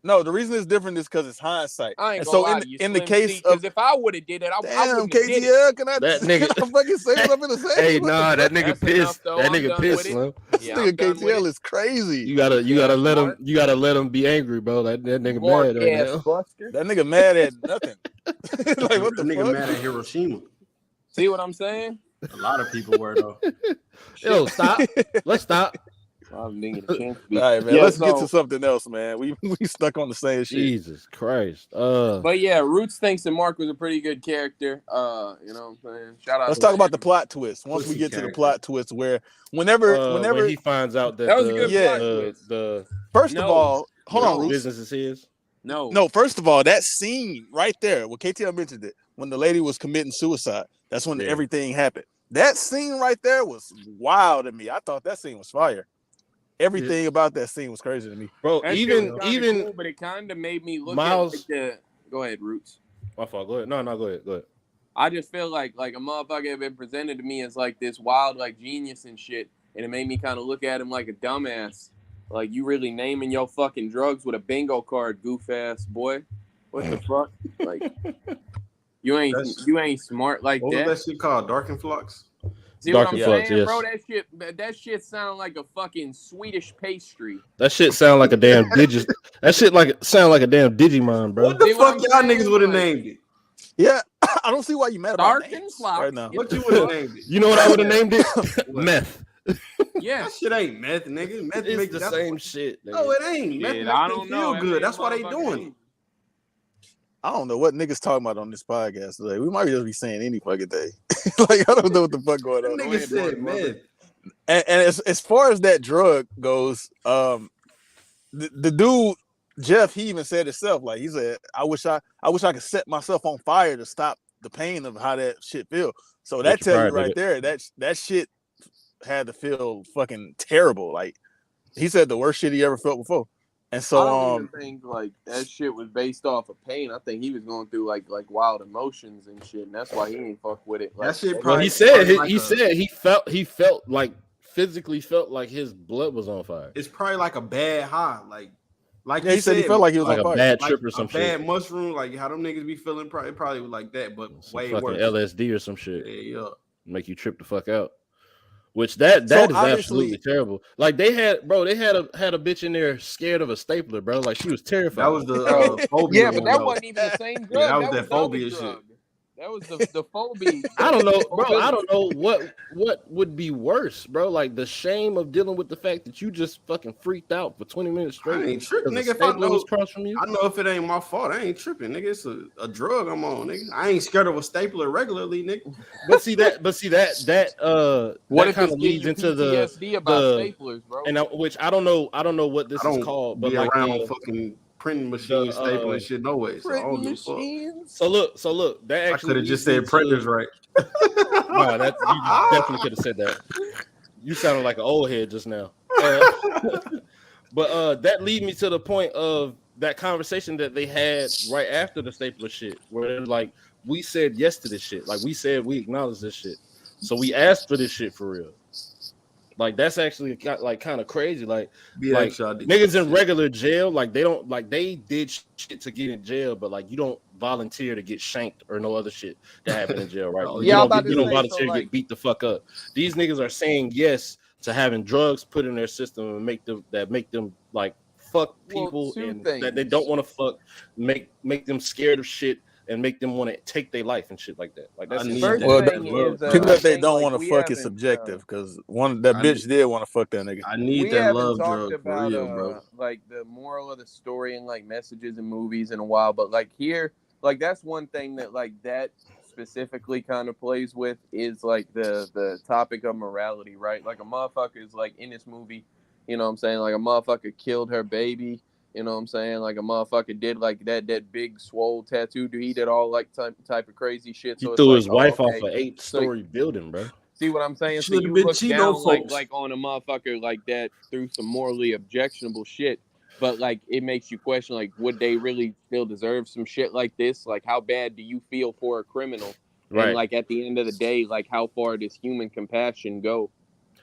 no, the reason it's different is because it's hindsight. I ain't And gonna so lie to you, in the Slim. case Because of if I would have did it, I damn wouldn't have did it. KTL, can I That nigga- can I fucking say what I'm gonna say? Hey, What the nah, that fuck? nigga That's pissed. enough, though. That I'm nigga done pissed, with it. Slim. This Yeah, nigga I'm done with KTL it. is crazy. You gotta let him. Mark. You gotta let him be angry, bro. That nigga Mark mad right ass now. buster. That nigga mad at nothing. Like what the That nigga fuck? mad at Hiroshima. See what I'm saying? A lot of people were though. Yo, stop. Let's stop. I didn't get a chance to be. All right, man. Yeah, Let's get so- to something else, man. We stuck on the same shit. Jesus Christ. But yeah, Roots thinks that Mark was a pretty good character. You know what I'm saying? Shout out. Let's to talk about him. the plot twist. Once we Pussy get to the character. plot twist, where whenever When he finds out that That was a good plot twist. first of No. all, hold on, No. Roots. business is his. No, First of all, that scene right there, well, KTL mentioned it, when the lady was committing suicide, that's when Yeah. everything happened. That scene right there was wild to me. I thought that scene was fire. Everything about that scene was crazy to me. Bro, that shit was even kinda cool, but it kind of made me look Miles- at like the. Go ahead, Roots. my fault. Go ahead. No, go ahead. Go ahead. I just feel like a motherfucker had been presented to me as like this wild like genius and shit, and it made me kind of look at him like a dumbass. Like you really naming your fucking drugs with a bingo card, goof ass boy. What the fuck? Like you ain't smart like What that. was that shit called? Dark and Flux? See Dark what I'm and Flux, saying, yes. bro? That shit sound like a fucking Swedish pastry. That shit sound like a damn That shit sound like a damn Digimon, bro. What the See what fuck I'm y'all saying? nigga would have Like- named it? Yeah, I don't see why you mad about Dark and names Flux. right now. What you would have named it? You know what I would have named it? Meth. Yeah. That shit ain't meth, nigga. Meth It's makes the that's- same shit. Nigga. No, it ain't. Meth Shit, makes I them don't feel know. good. That's why they Motherfucker doing it. ain't- I don't know what niggas talking about on this podcast today. We might just be saying any fucking thing. Like I don't know what the fuck going That on. nigga said meth. And as far as that drug goes, the dude Jeff, he even said himself, like he said, I wish I could set myself on fire to stop the pain of how that shit feel. So that Get your tell you pride, right nigga. there that shit had to feel fucking terrible. Like he said the worst shit he ever felt before. And I so don't even think like that shit was based off of pain. I think he was going through like wild emotions and shit, and that's why he ain't fuck with it. Like, That shit Well, probably he said like he felt like physically felt like his blood was on fire. it's probably like a bad high. Like yeah, you he said he felt like he was Like on a fire. bad like trip or some a bad shit. mushroom, like how them niggas be feeling. Probably was like that, but Some way fucking worse. LSD or some shit. Yeah. Make you trip the fuck out. Which that is obviously- absolutely terrible. Like they had a bitch in there scared of a stapler, bro. Like she was terrified. That was the phobia. yeah, but one, that though. wasn't even the same drug. Yeah, that was that that the other phobia drug. shit. That was the phobia. I don't know, bro. I don't know what would be worse, bro. Like the shame of dealing with the fact that you just fucking freaked out for 20 minutes I straight. ain't tripping, because the nigga. If I stapler know, was across from you. I know if it ain't my fault, I ain't tripping, nigga. It's a drug I'm on, nigga. I ain't scared of a stapler regularly, nigga. But see that what that if kind it's of getting leads you into the PTSD about the- staplers, bro? which I don't know what this I is don't called, but be like around fucking printing machine, stapling shit, no way. So I don't Printing give a fuck. machines. So look, that I actually could have just leads me said printers to- right. Nah, that you definitely could have said that. You sounded like an old head just now. But that lead me to the point of that conversation that they had right after the stapler shit, where they're like, we said yes to this shit. Like we said we acknowledge this shit. So we asked for this shit for real. Like that's actually like kind of crazy. Like niggas in regular jail, like they don't like they did shit to get in jail, but like you don't volunteer to get shanked or no other shit that happened in jail, right? Yeah, you don't volunteer to get beat the fuck up. These niggas are saying yes to having drugs put in their system and make them like fuck people and that they don't want to fuck, make them scared of shit and make them want to take their life and shit like that. Like that's people that they don't want to fuck is subjective because bitch did want to fuck that nigga. I need that love drug for real, bro. Like the moral of the story and like messages and movies in a while, but like here, like that's one thing that like that specifically kind of plays with is like the topic of morality, right? Like a motherfucker is like in this movie, you know what I'm saying? Like a motherfucker killed her baby. You know what I'm saying? Like a motherfucker did like that big swole tattoo. He did all like type of crazy shit. So he threw his wife off an 8-story building, bro. See what I'm saying? So you look down like on a motherfucker like that through some morally objectionable shit. But like it makes you question like would they really still deserve some shit like this? Like how bad do you feel for a criminal? Right. And like at the end of the day, like how far does human compassion go?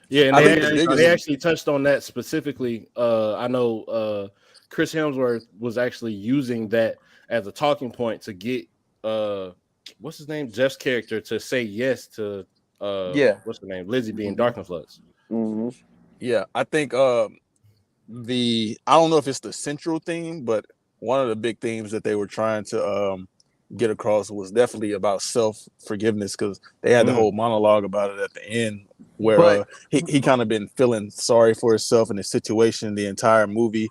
Yeah, and they actually touched on that specifically. I know Chris Hemsworth was actually using that as a talking point to get what's his name? Jeff's character to say yes to what's her name? Lizzie being Dark Influx. Mm-hmm. Yeah, I think I don't know if it's the central theme, but one of the big themes that they were trying to get across was definitely about self-forgiveness because they had the whole monologue about it at the end where he kind of been feeling sorry for himself and his situation the entire movie.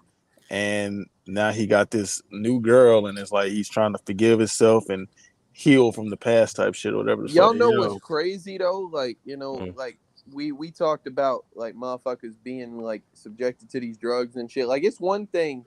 And now he got this new girl, and it's like he's trying to forgive himself and heal from the past type shit or whatever. Y'all know what's crazy though? Like, you know, like we talked about like motherfuckers being like subjected to these drugs and shit. Like it's one thing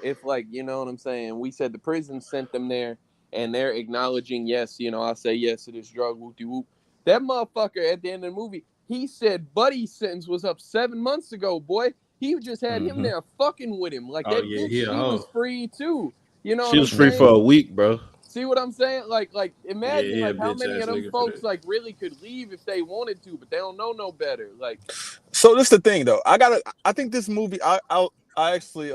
if like, you know what I'm saying, we said the prison sent them there and they're acknowledging, yes, you know, I say yes to this drug, whoop-de-whoop. That motherfucker at the end of the movie, he said Buddy's sentence was up 7 months ago, boy. He just had him there fucking with him. Like that bitch, she was free too. You know, she was free for a week, bro. See what I'm saying? Like imagine like how many of them folks like really could leave if they wanted to, but they don't know no better. Like, so this is the thing though. I think this movie, I actually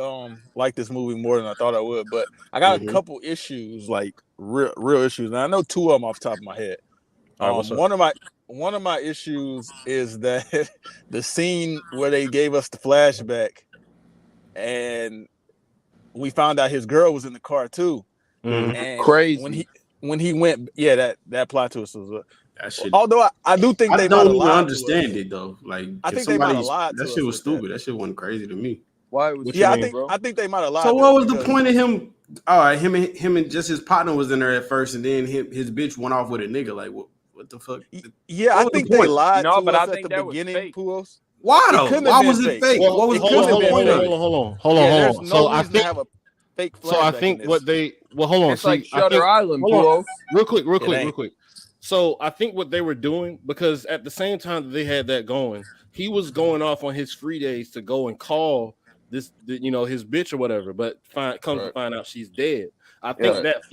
like this movie more than I thought I would, but I got a couple issues, like real issues, and I know two of them off the top of my head. One of my issues is that the scene where they gave us the flashback and we found out his girl was in the car too. And crazy. When he went, that plot twist was that shit. Although I do think they don't even understand it though. Like I think they might have lied. That shit was stupid. That shit wasn't crazy to me. Why? Was I think they might have lied. So what was the point of him? All right, him and just his partner was in there at first, and then his bitch went off with a nigga. Like what the fuck? Yeah, I think they lied. No, but I think at the beginning, Puos. Why though? Why was it fake? Well, what was hold on. So I think have a fake. So I think what they hold on. It's like Shutter Island, Puos. Real quick. So I think what they were doing, because at the same time that they had that going, he was going off on his free days to go and call this, you know, his bitch or whatever. But to find out she's dead. I think that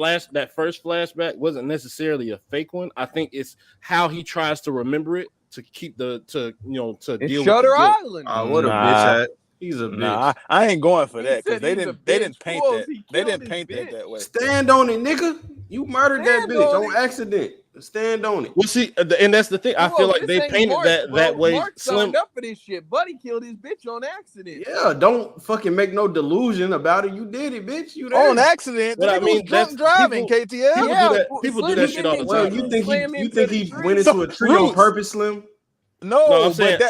first flashback wasn't necessarily a fake one. I think it's how he tries to remember it to keep to deal with Shutter Island. What a bitch! He's a bitch. Nah, I ain't going for that because they didn't paint that. They didn't paint that way. Stand on it, nigga. You murdered that bitch on accident. Stand on it. Well, see, and that's the thing. I feel like they painted that way. Mark signed up for this shit. Buddy killed his bitch on accident. Yeah, don't fucking make no delusion about it. You did it, bitch. You there. On accident. But I mean, drunk driving, KTL. People do that shit all the time. Well, you think he went into a tree on purpose, Slim? No, I'm saying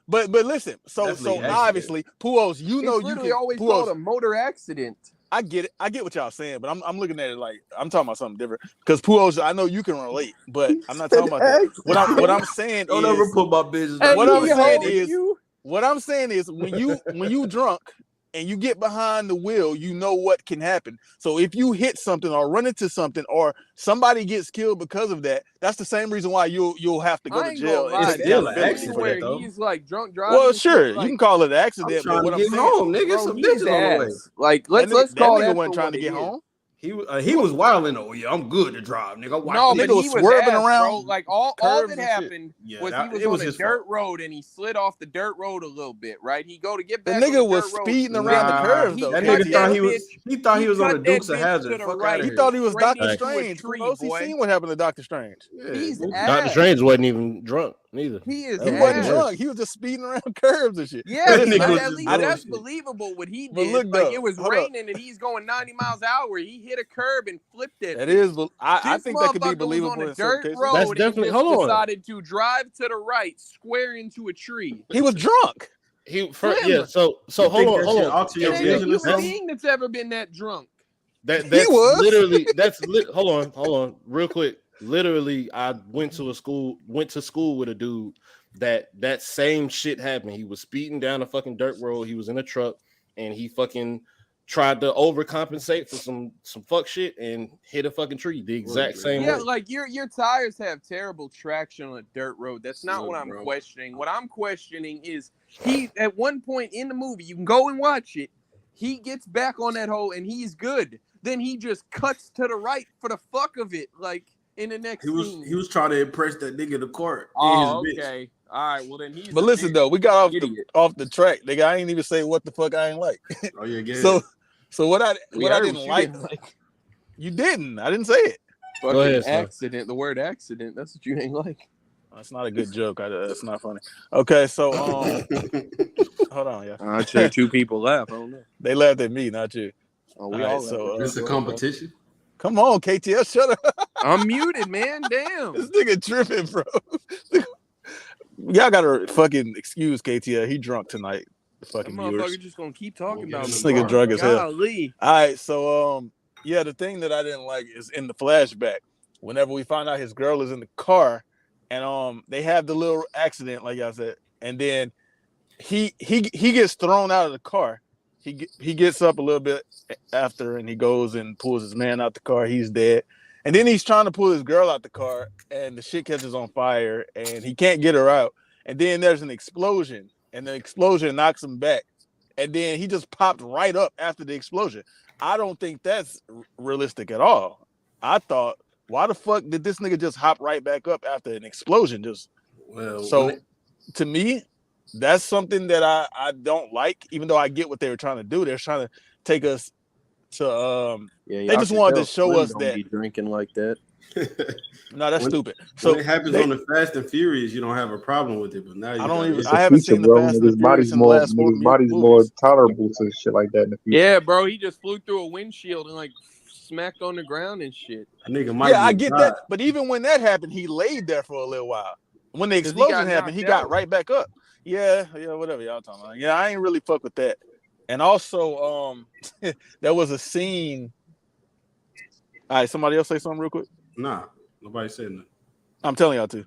but listen. So obviously, Puos, you know, you can always call it a motor accident. I get it. I get what y'all saying, but I'm looking at it like I'm talking about something different. Because Puos, I know you can relate, but I'm not talking about that. What I'm saying don't is, ever put my business. What I'm saying is when you drunk and you get behind the wheel, you know what can happen. So if you hit something or run into something or somebody gets killed because of that, that's the same reason why you'll have to go I to ain't jail. gonna lie, It's still that an scene accident, where though. he's like drunk driving. Well, and sure, shit, you like, can call it an I'm accident, but trying what to I'm get saying, home, nigga. bro, Some he's bitches on the way. ass. Like, that let's nigga call that wasn't for trying what to it get is. home. He was wilding. Oh yeah, I'm good to drive, nigga. Watch No, this. but Nigga was he was swerving ass, around bro. Like all curves that and shit. happened Yeah, was he was it was on a his dirt fault. road and he slid off the dirt road a little bit, right? He go to get The back on nigga the was dirt road. speeding around the Nah, curves, though. that cut nigga thought he was. bitch- He thought he was on the cut that Dukes of bitch Hazzard. to the Fuck right. out He of here. thought he was Straight Doctor into a Strange. Who tree, knows? He boy. seen what happened to Doctor Strange. Yeah, He's nigga. ass. Dr. Strange wasn't even drunk neither. He is He That wasn't ass. worse. drunk. He was just speeding around curves and shit. Yeah, But but listen, nigga though, was at just least I doing didn't, that's shit. believable what he But did. look, Like though, it was hold up. raining and he's going 90 miles an hour. He hit a curb and flipped it. That is, I This think that could be motherfucker was on believable a in certain dirt cases. That's road and definitely. just Hold on. decided to drive to the right, square into a tree. He was drunk. Slim. Yeah. So You hold think on, that hold shit on. alter It your ain't a vision or human something? being that's ever been that drunk. He That's was. literally hold on, real quick. Literally, I went to school with a dude that same shit happened. He was speeding down a fucking dirt road. He was in a truck and he fucking tried to overcompensate for some fuck shit and hit a fucking tree the exact same Yeah, way. like your tires have terrible traction on a dirt road. That's not what I'm questioning. What I'm questioning is he at one point in the movie, you can go and watch it. He gets back on that hole and he's good. Then he just cuts to the right for the fuck of it, like in the next scene. He was trying to impress that nigga in the court. Oh, and his bitch. okay. All right. Well, then he's. But a listen bitch. though, we got Idiot. off the track, nigga. I ain't even say what the fuck I ain't like. Oh yeah, get So what I Yeah, didn't you like, didn't like. you didn't. I didn't say it. Fucking ahead, son. accident. The word accident. That's what you ain't like. That's not a good joke. That's not funny. Okay, so hold on, yeah. I'd say two people laugh. I don't know. They laughed at me, not you. Oh, we All all right, so, laugh. It's a competition. Come on, KTL, shut up. I'm muted, man. Damn. This nigga tripping, bro. Y'all gotta fucking excuse KTL. He drunk tonight. The That fucking motherfucker viewers. just gonna keep talking We'll about get This me. nigga drunk as hell. Golly. All right, so yeah, the thing that I didn't like is in the flashback. Whenever we find out his girl is in the car, and they have the little accident, like I said, and then he gets thrown out of the car. He gets up a little bit after, and he goes and pulls his man out the car. He's dead, and then he's trying to pull his girl out the car, and the shit catches on fire, and he can't get her out. And then there's an explosion, and the explosion knocks him back, and then he just popped right up after the explosion. I don't think that's realistic at all. I thought, why the fuck did this nigga just hop right back up after an explosion? To me, that's something that I don't like, even though I get what they were trying to do. They're trying to take us to Yeah, they just wanted to show us that be drinking like that. no, that's stupid. So So it happens on the Fast and Furious, you don't have a problem with it, but now you I don't got even. it. I haven't seen the Fast and the His body's Furious in the more, last 4 his body's more movies. tolerable to shit like that in the future. Yeah, bro, he just flew through a windshield and like smacked on the ground and shit. That nigga might Yeah, I be get God. that. But even when that happened, he laid there for a little while. When the 'Cause he explosion got happened, he knocked got out. right back up. Yeah, whatever y'all talking about. Yeah, I ain't really fuck with that. And also, there was a scene. All right, somebody else say something real quick. Nah, nobody said nothing. I'm telling y'all to.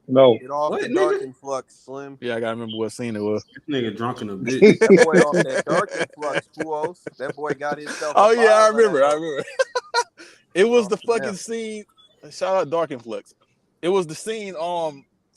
No. Get off What, the nigga? dark influx, Slim. Yeah, I gotta remember what scene it was. This nigga drunk in a bitch. That boy off that dark influx, fools. That boy got himself. Oh a yeah, I bottle of remember. that. I remember. It was the Oh, fucking yeah. scene. Shout out Dark Influx. It was the scene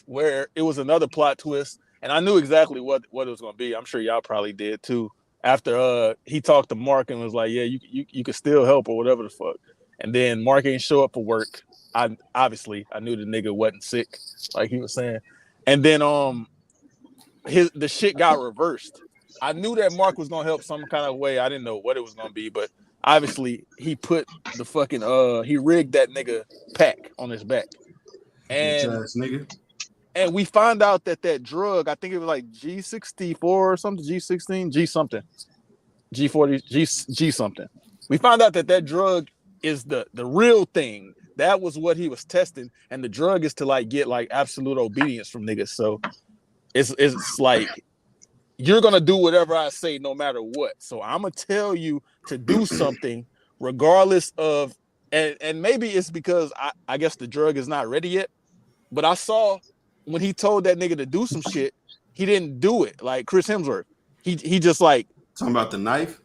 where it was another plot twist, and I knew exactly what it was gonna be. I'm sure y'all probably did too. After he talked to Mark and was like, "Yeah, you could still help or whatever the fuck," and then Mark ain't show up for work. I knew the nigga wasn't sick, like he was saying, and then the shit got reversed. I knew that Mark was gonna help some kind of way. I didn't know what it was gonna be, but obviously he put the fucking he rigged that nigga pack on his back, Bitch and ass nigga. and we found out that drug, I think it was like G64 or something, G16, G something, G40, G something. We found out that drug is the real thing. That was what he was testing, and the drug is to like get like absolute obedience from niggas. So it's like you're gonna do whatever I say no matter what. So I'm gonna tell you to do something regardless of, and maybe it's because I guess the drug is not ready yet. But I saw when he told that nigga to do some shit, he didn't do it. Like Chris Hemsworth, he just like Talking about the knife.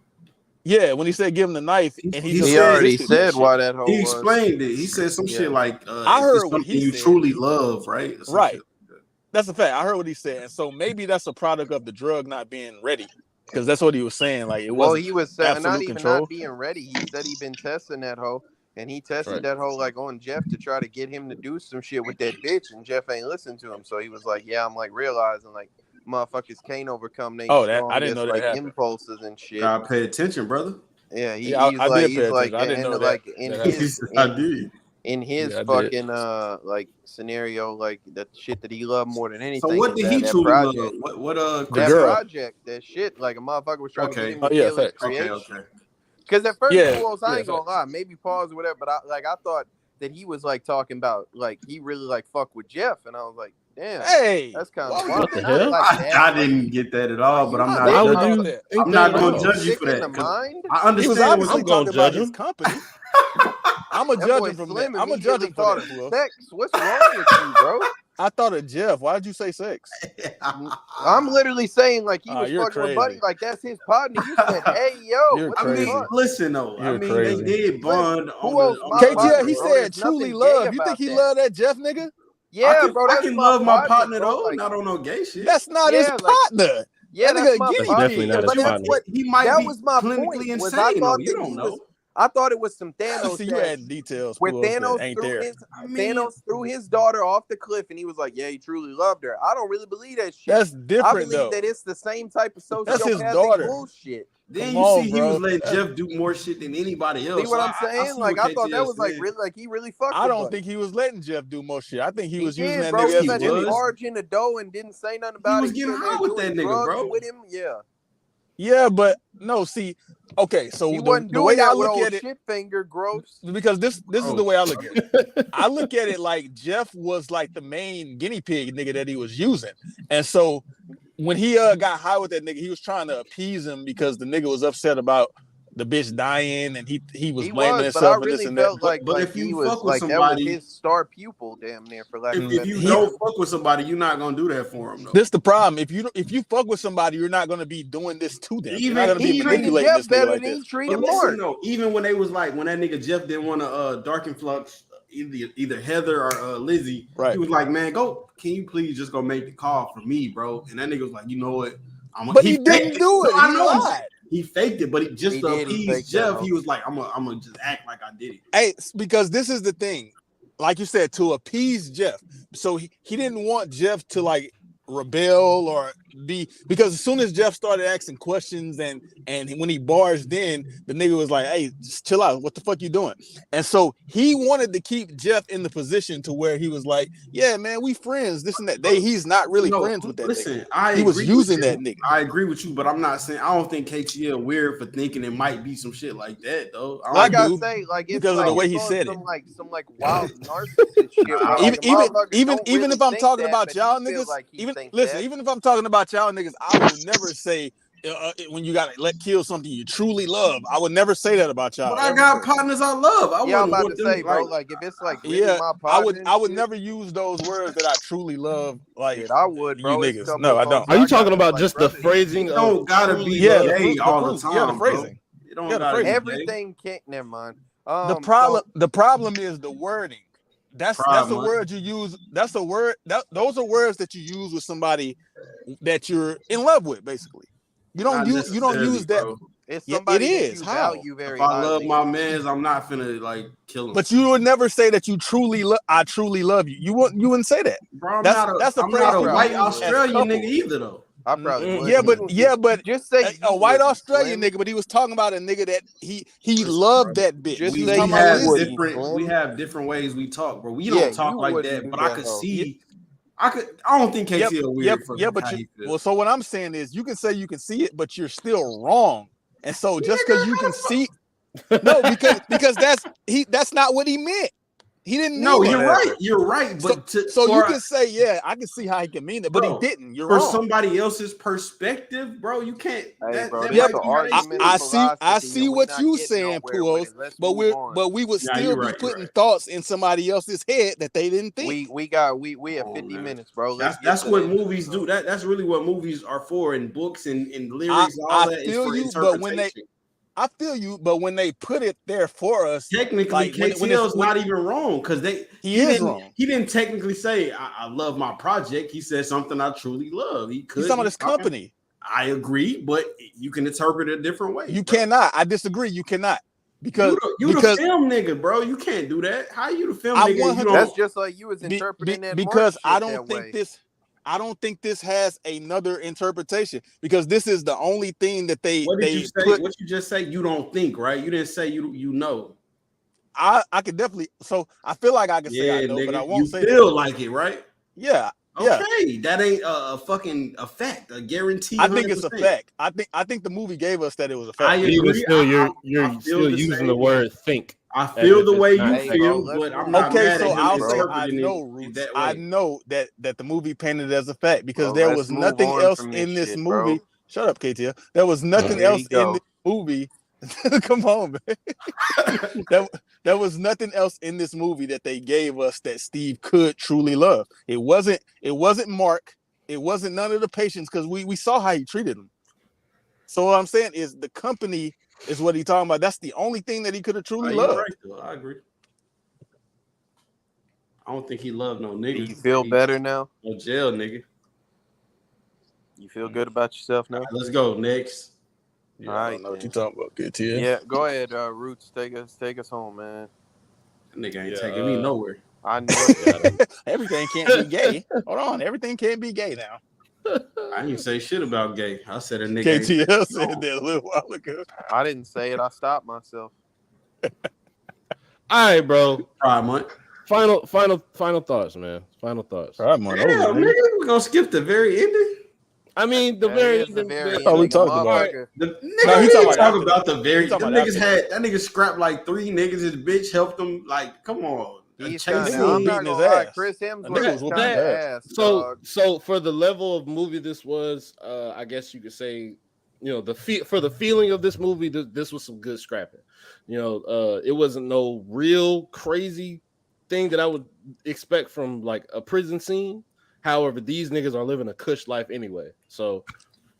Yeah, when he said give him the knife, and He already said why that whole He was. explained it. He said some shit like, I if heard it's what something he you said. truly love, right? Or some Right. shit like that. That's a fact. I heard what he said, and so maybe that's a product of the drug not being ready, because that's what he was saying. Like it Well, wasn't he was saying not absolute even control. not being ready. He said he'd been testing that hoe, and he tested that hoe like on Jeff to try to get him to do some shit with that bitch, and Jeff ain't listened to him. So he was like, "Yeah, I'm like realizing like motherfuckers can't overcome their I didn't know that like happened. impulses and shit." Gotta pay attention, brother. Yeah, I like did pay attention. I didn't know that. like in his I did. in his Yeah, I fucking like scenario, like that shit that he loved more than anything. So what is did he that truly project. love? What The That girl. project, that shit, like a motherfucker was trying to get him to Oh, yeah, kill his facts. creation. Okay. Because at first, Yeah, I ain't gonna lie, maybe pause or whatever, but I thought that he was like talking about like he really like fuck with Jeff, and I was like, damn, Hey, that's kind why of would wild. the Not hell? like that, I but didn't get that at all, but I'm Why not. Why would think you? that? think I'm not that gonna at all? judge you sick for in that. the 'cause mind. I He was understand obviously I'm gonna talking about judge his him. company. I'm a That judge boy him from that. Slim I'm a judge him for thought that, of Fluff. sex. What's wrong with you, bro? I thought of Jeff. Why did you say sex? I'm literally saying like he was You're fucking with crazy. Buddy, like that's his partner. You said, "Hey, yo, You're what I the crazy. mean, fuck?" listen though. I You're mean, crazy. they did bond Who else? on My the partner, KTL, he bro. said There's truly nothing love. gay You about think he that. love that Jeff nigga? Yeah, bro, I that's can my love my partner, partner bro. though, Like, not on no gay shit. That's not his yeah, like, partner. yeah, That nigga that's a my guinea That's definitely pig. not But his you know partner. what? He might that be was my clinically point. Was insane. I though. thought You that don't he know. was. I thought it was some Thanos. See, you that add details. where Fluff, that Thanos ain't threw there. Thanos threw his daughter off the cliff, and he was like, "Yeah, he truly loved her." I don't really believe that shit. That's I different believe though. that it's the same type of That's his sociopathic daughter. bullshit. Then Come you on, see he bro. was letting Jeff do more shit than anybody else. See what So I'm saying? see Like what I thought that KTL was like said. really like he really fucked. I with don't Buddy. think he was letting Jeff do more shit. I think he was He using did, that bro. nigga He as let a him guinea. barge in the dough and didn't say nothing He about was it. getting in there high with doing that nigga, drugs bro. with him. Yeah, Yeah, but no, see, okay, so he the wasn't way doing I that with look old at it, shit finger. Gross. because this is Oh. the way I look at it. I look at it like Jeff was like the main guinea pig nigga that he was using. And so when he got high with that nigga, he was trying to appease him because the nigga was upset about the bitch dying, and he was He blaming was, but I himself and this really and that. felt But like if you he fuck was with like that was somebody, his star pupil, damn near, for lack of a if better you term. don't fuck with somebody, you're not gonna do that for him though. This the problem. If you fuck with somebody, you're not gonna be doing this to them. You're not gonna be He treated manipulating Jeff this nigga better like than he this. treated But listen Mark. though, even when they was like when that nigga Jeff didn't want to darken flux either Heather or Lizzie, Right. he was like, man, can you please just go make the call for me, bro? And that nigga was like, you know what? But he didn't do it. No, I He know lied. he faked it, but he just He to did, he appease faked that, Jeff, though. he was like, I'm gonna just act like I did it. Hey, because this is the thing, like you said, to appease Jeff. So he didn't want Jeff to like rebel or be, because as soon as Jeff started asking questions and when he barged in, the nigga was like, hey, just chill out. What the fuck you doing? And so he wanted to keep Jeff in the position to where he was like, yeah, man, we friends, this and that. He's not really friends with that nigga. He was using that nigga. I agree with you, but I'm not saying I don't think KTL weird for thinking it might be some shit like that though. I I do, say, like it's because like, of the way he it's on said some, it. some wild narcissist shit. Where, like, even really if I'm think talking that, about but y'all he feel niggas, like he even think listen, that. even if I'm talking about y'all niggas, I will never say when you gotta kill something you truly love. I would never say that about y'all. But I got partners I love. I Yeah, I'm wouldn't about want to them, say, bro, like if it's like really yeah, my partner, I would never use those words that I truly love. Like shit, I would, bro. you It's a niggas. couple No, I folks don't. Are you I got talking that's about like just the brothers. phrasing? It don't gotta be Yeah, gay all the time. yeah, the phrasing. Bro. It don't Yeah, the gotta be phrasing. Everything can't. Never mind. The problem is the wording. That's a word you use. That's a word those are words that you use with somebody that you're in love with, basically. You don't use that. Bro. It's Yeah, somebody it that is. you How? value very If I highly. love my mans, I'm not finna like kill him. But you would never say that you truly I truly love you. You wouldn't say that. Bro, I'm that's not phrase a you white use as Australian couples. nigga either though. I probably would. Yeah, but just say a white wouldn't, Australian Slim. nigga, but he was talking about a nigga that he loved that bitch. Just He was say talking you about wouldn't, Lizzie. Slim. We have different ways we talk, bro. We Yeah, don't talk you like wouldn't that, do but I that, could though. see. I don't think KTL weird for but how you, he feels. well, so what I'm saying is you can say you can see it, but you're still wrong. And so just because you can see, no, because that's not what he meant. He didn't mean No, that. you're right. You're right. But So you can say, yeah, I can see how he can mean it, but bro, he didn't. You're for wrong. somebody else's perspective, bro. You can't. Hey, bro, That this might is an be how they argument see I it. of I philosophy, see and we what not you getting saying, nowhere with Puos, it. Let's but move on. we would Yeah, still you're be right. You're putting right. thoughts in somebody else's head that they didn't think. We have 50 man. minutes, bro. Let's That's get to what the movies do. episode. That's really what movies are for, and books and lyrics, all I that is feel for you, but when interpretation. I feel you, but when they put it there for us, Technically, like KTL's not even wrong because he is didn't wrong. he didn't technically say I love my project. He said something I truly love. He's talking about his company. I agree, but you can interpret it a different way. You cannot. I disagree. You cannot because you the film nigga, bro. You can't do that. How you the film I nigga? 100 That's just like you was interpreting that because Mark I shit don't that think way. this. I don't think this has another interpretation because this is the only thing that they. What did you say? Put, what you just say? You don't think, right? You didn't say you know. I could definitely. So I feel like I can say I know, nigga, but I won't say. You feel that. like it, right? Yeah. Okay, that ain't a fucking a fact, a guarantee. I think 100%. it's a fact. I think the movie gave us that it was a fact. I agree. Even still, you're I still using the word think. I feel the way you Hey, feel, bro, but I'm not okay. mad So at him I'll say I interpreting know, it Roots. that way. I know that the movie painted it as a fact because Bro, there let's was move nothing on else from in this shit, movie. bro. Shut up, KTL. There was nothing There else you go. in this movie. Come on, man. There was nothing else in this movie that they gave us that Steve could truly love. It wasn't Mark. It wasn't none of the patients because we saw how he treated them. So what I'm saying is the company is what he's talking about. That's the only thing that he could have truly loved. Right, though. I agree. I don't think he loved no niggas. Do you feel better now? No jail, nigga. You feel good about yourself now? All right, let's go next. Yeah, All I right, don't know what then. you're talking about, KTL. Yeah, go ahead, Roots. Take us home, man. That nigga ain't taking me nowhere. I know it. Everything can't be gay. Hold on, everything can't be gay now. I didn't say shit about gay. I said a nigga. KTL said that a little while ago. I didn't say it. I stopped myself. All right, bro. Pride month. Final thoughts, man. Final thoughts. All right, man. Damn, nigga, we're gonna skip the very ending. I mean, the That very is the very Oh, we ending, talked about motherfucker. The No, nigga, he we talking talk about about the very. He Them talking about niggas had that nigga scrapped like 3 niggas. His bitch helped him. Like, come on. He's Nigga was I'm not beating his gonna lie. ass. Chris Nigga was Hemsworth is whooping kind his of ass. ass. So for the level of movie this was, I guess you could say, you know, for the feeling of this movie, this was some good scrapping. You know, it wasn't no real crazy thing that I would expect from like a prison scene. However, these niggas are living a cush life anyway. So,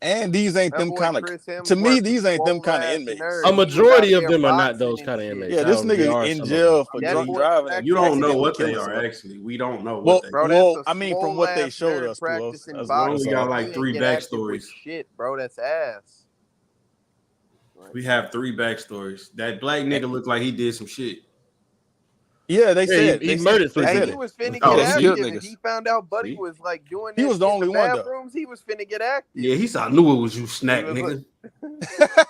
and these ain't That them boy kind of. Chris To me, Hemsworth these is ain't them kind of swole-ass inmates. nerd. a He was majority out of there them are not boxing those and kind of shit. inmates. Yeah, this However, there nigga are in some of jail for That drunk boy driving. back And You don't know accidentally what they killing are. somebody. Actually, we don't know Well, what they. Bro, well, that's a I mean, from what they swole-ass showed nerd us, Pulos, practicing that's boxing. We got like He 3 ain't get active with backstories. shit, bro. That's ass. We have 3 backstories. That black nigga looked like he did some shit. Yeah, they said he murdered 3 they Hey, said he people. it. was finna Oh, get Yeah, he see? killed active, and niggas. he found out Buddy See? was like doing He that was the shit only in the one, though. bathrooms. He was finna get active. Yeah, he said, I knew it was you, snack He was nigga.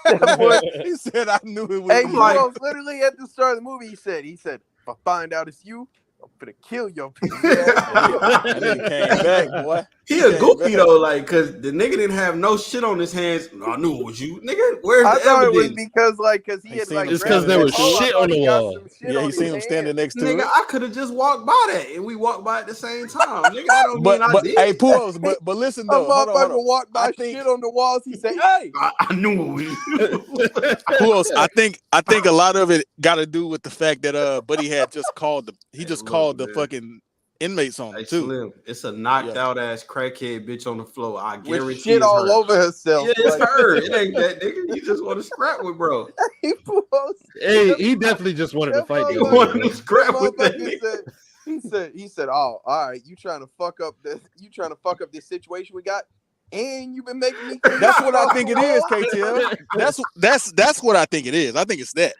That boy, He said, "I knew it was." hey, you." who else? Literally at the start of the movie, he said, if I find out it's you, I'm finna kill your piece. That nigga came back, boy. He a came goofy back. though, like, cause the nigga didn't have no shit on his hands. I knew it was you, nigga. Where's I the thought it was evidence? because he He had seen like him It's because standing there was next to it. I shit thought on the he got wall. some shit Yeah, on he his seen him standing hands. next to Nigga, it. I could have just walked by that and we walked by at the same time. Nigga, that don't mean I But did. hey, Pulos, but listen A though, hold on. motherfucker walked by I think shit on the walls. He said, "Hey, I knew it was you. Pulos, I think a lot of it got to do with the fact that Buddy had just called called the man. fucking inmates on him Hey, too. Slim, it's a knocked out ass crackhead bitch on the floor. I with guarantee shit it's all her. over herself." Yeah, it's Like, her. It ain't that nigga. You just want to scrap with bro. he was- Hey, he definitely just wanted to That fight the You motherfucker- other want man. to scrap with that motherfucker nigga. he said, "Oh, all right, you trying to fuck up this situation we got, and you've been making me clean That's up what I all think it the is, whole-" KTL. That's what I think it is. I think it's that.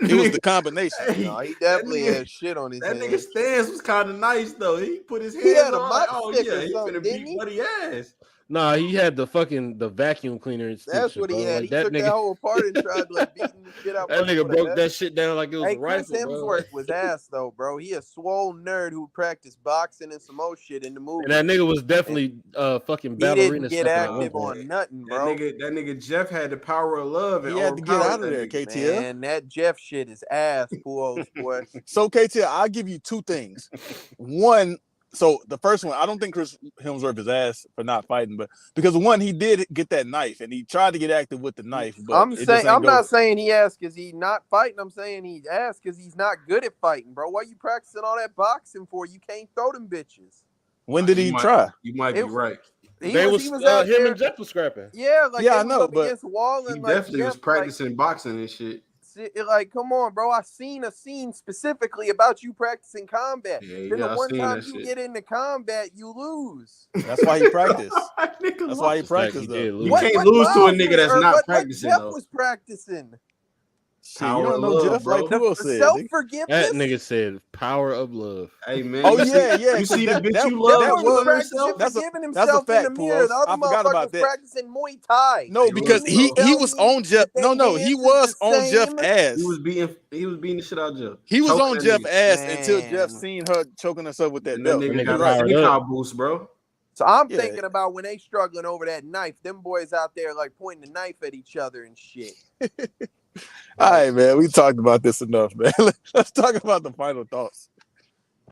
It was the combination. Hey, No, he definitely that nigga- had shit on his That nigga hands. stance was kind of nice though. He put his He hands had a on like, mop oh stick yeah, or he something, finna didn't beat he? Buddy ass. Nah, he had the vacuum cleaner extension. That's what he bro. had. Like, He that took nigga, that whole apart and tried like beating the shit out. that nigga broke that shit down like it was Hey, a Chris rifle, bro. Hemsworth was ass though, bro. He a swole nerd who practiced boxing and some more shit in the movie. And that nigga was definitely fucking He ballerina didn't get stepping at one active point. on nothing, bro. That nigga Jeff had the power of love. And He had to get out of overpowered there, that nigga. KTL. Man, that Jeff shit is ass, Puos, boy. So KTL, I'll give you two things. One, so the first one, I don't think Chris Hemsworth is ass for not fighting, but because one, he did get that knife and he tried to get active with the knife. But I'm not saying he ass because he's not fighting. I'm saying he ass because he's not good at fighting, bro. What you practicing all that boxing for? You can't throw them bitches. When did he try? You might be right. He was out him there, and Jeff was scrapping. Yeah, like yeah, they I know, up but against the wall He and like definitely was Jeff, practicing boxing and shit. Like, come on, bro. I seen a scene specifically about you practicing combat. Yeah, Then the I one seen time that you shit. get into combat, you lose. That's why he practiced. Nigga That's why he lost. practiced though. did lose. You can't lose to a nigga that's not what practicing, Jeff though. was practicing. Shit, you Power don't of know love, Jeff bro. like who else said? Self nigga? forgiveness. That nigga said power of love. Hey man. Oh you yeah, see, yeah. You see the bitch that, you love that that was herself? that's a forgiving that's a himself fact, in the mirror. Puos. The other I forgot about motherfucker's that. practicing Muay Thai. No, because he tell was me on Jeff. that No, they he hands was is the on Jeff same? ass. He was beating the shit out of Jeff. He was Choking on that Jeff nigga. ass until Jeff Man. seen her choking herself with that And that belt. nigga Nigga got a powered sneak up. out boost, bro. So I'm Yeah. thinking about when they struggling over that knife, them boys out there like pointing the knife at each other and shit. All right, man. We talked about this enough, man. Let's talk about the final thoughts.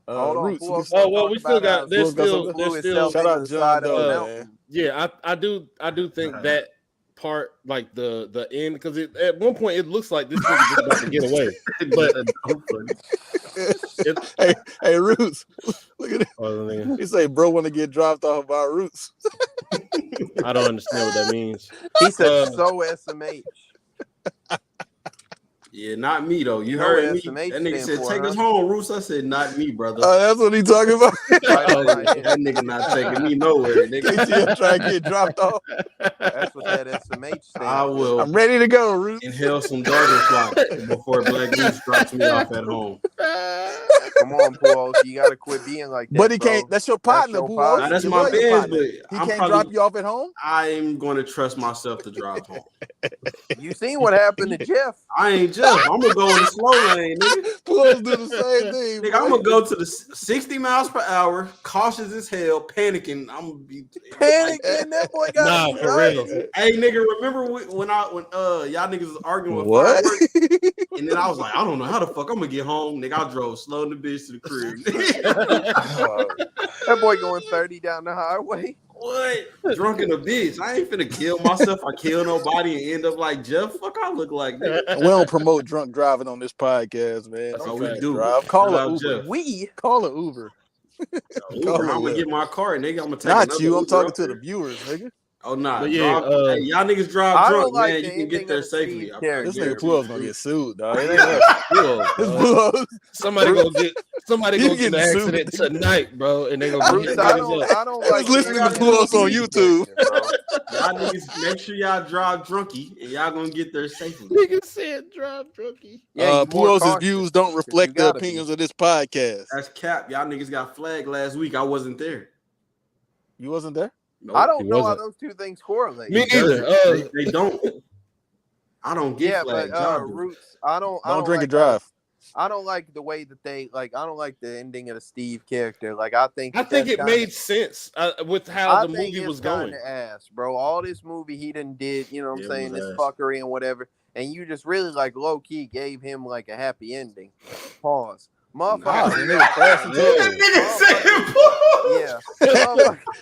Hold on, Roots. who else Oh gonna well, talk we still about how got. There's Who else got still. something? There's blew still. himself Shout into out the John side of Doe, a man. mountain? Yeah, I do think that part, like the end, because at one point it looks like this nigga just about to get away. But Hey, Roots. Look at it. oh, nigga, He say, bro, want to get dropped off by Roots. I don't understand what that means. He said so SMH. Yeah, not me though. You You know heard what me. SMH That nigga stand said, for, "Take huh? us home, Roos." I said, "Not me, brother." That's what he talking about. Right on my that head. nigga not taking me nowhere, nigga. KTL trying to get dropped off. That's what that SMH stands I for. will I'm ready to go, Roots. inhale some dogger flock before Black Goose drops me off at home. Come on, Paul. You gotta quit being like that. But he bro. can't. That's your partner, your Puos. partner. Now, that's You my love your man, partner. but He I'm can't probably- drop you off at home. I'm going to trust myself to drive home. You seen what happened to Jeff? I ain't Jeff. I'm gonna go in the slow lane, nigga. Puos do the same thing. Nigga, I'm gonna go to the 60 miles per hour, cautious as hell, panicking. I'm gonna be Panicking. That boy got Nah, for real. Hey, nigga, remember when y'all niggas was arguing with What? fireworks? And then I was like, I don't know how the fuck I'm gonna get home. Nigga, I drove slow in the bitch to the crib. That boy going 30 down the highway. What? Drunk in a bitch. I ain't finna kill myself. I kill nobody and end up like Jeff. Fuck, I look like nigga. We don't promote drunk driving on this podcast, man. That's Don't what we drink do. Drive. Call Shout an out Uber. Jeff. We Call an Uber. Uber, I'm gonna get my car, nigga. I'm gonna take Not another you. I'm Uber talking up to there. the viewers, nigga. Oh nah, But yeah, hey, y'all niggas drive I drunk, don't like man. the You can ending get there of the safely. Steve I character. This guarantee nigga Puos you. gonna get sued, dog. It ain't us. This Puos. Somebody gonna get You in an getting sued, accident nigga. tonight, bro, and they gonna Bruce, get I niggas up. don't I like was listening to the Puos on Steve YouTube. character, bro. Y'all niggas, make sure y'all drive drunky, and y'all gonna get there safely. Nigga said drive drunky. Yeah, you more Puos' cautious, views don't 'cause reflect you the gotta opinions of this podcast. That's cap. Y'all niggas got flagged last week. I wasn't there. You wasn't there? Nope. I don't He know how wasn't. those two things correlate. Me It doesn't. either. They don't. I don't get Yeah, flagged. but Y'all do. Roots, I don't Drink like and drive. I don't like the way that they like. I don't like the ending of the Steve character. Like, I think I think it made sense with how the movie was going. Ass, bro. All this movie he done did, you know what I'm It saying, was this ass. fuckery and whatever, and you just really like low key gave him like a happy ending. Pause. Motherfucker. Wow, the nigga crashed into it. Yeah.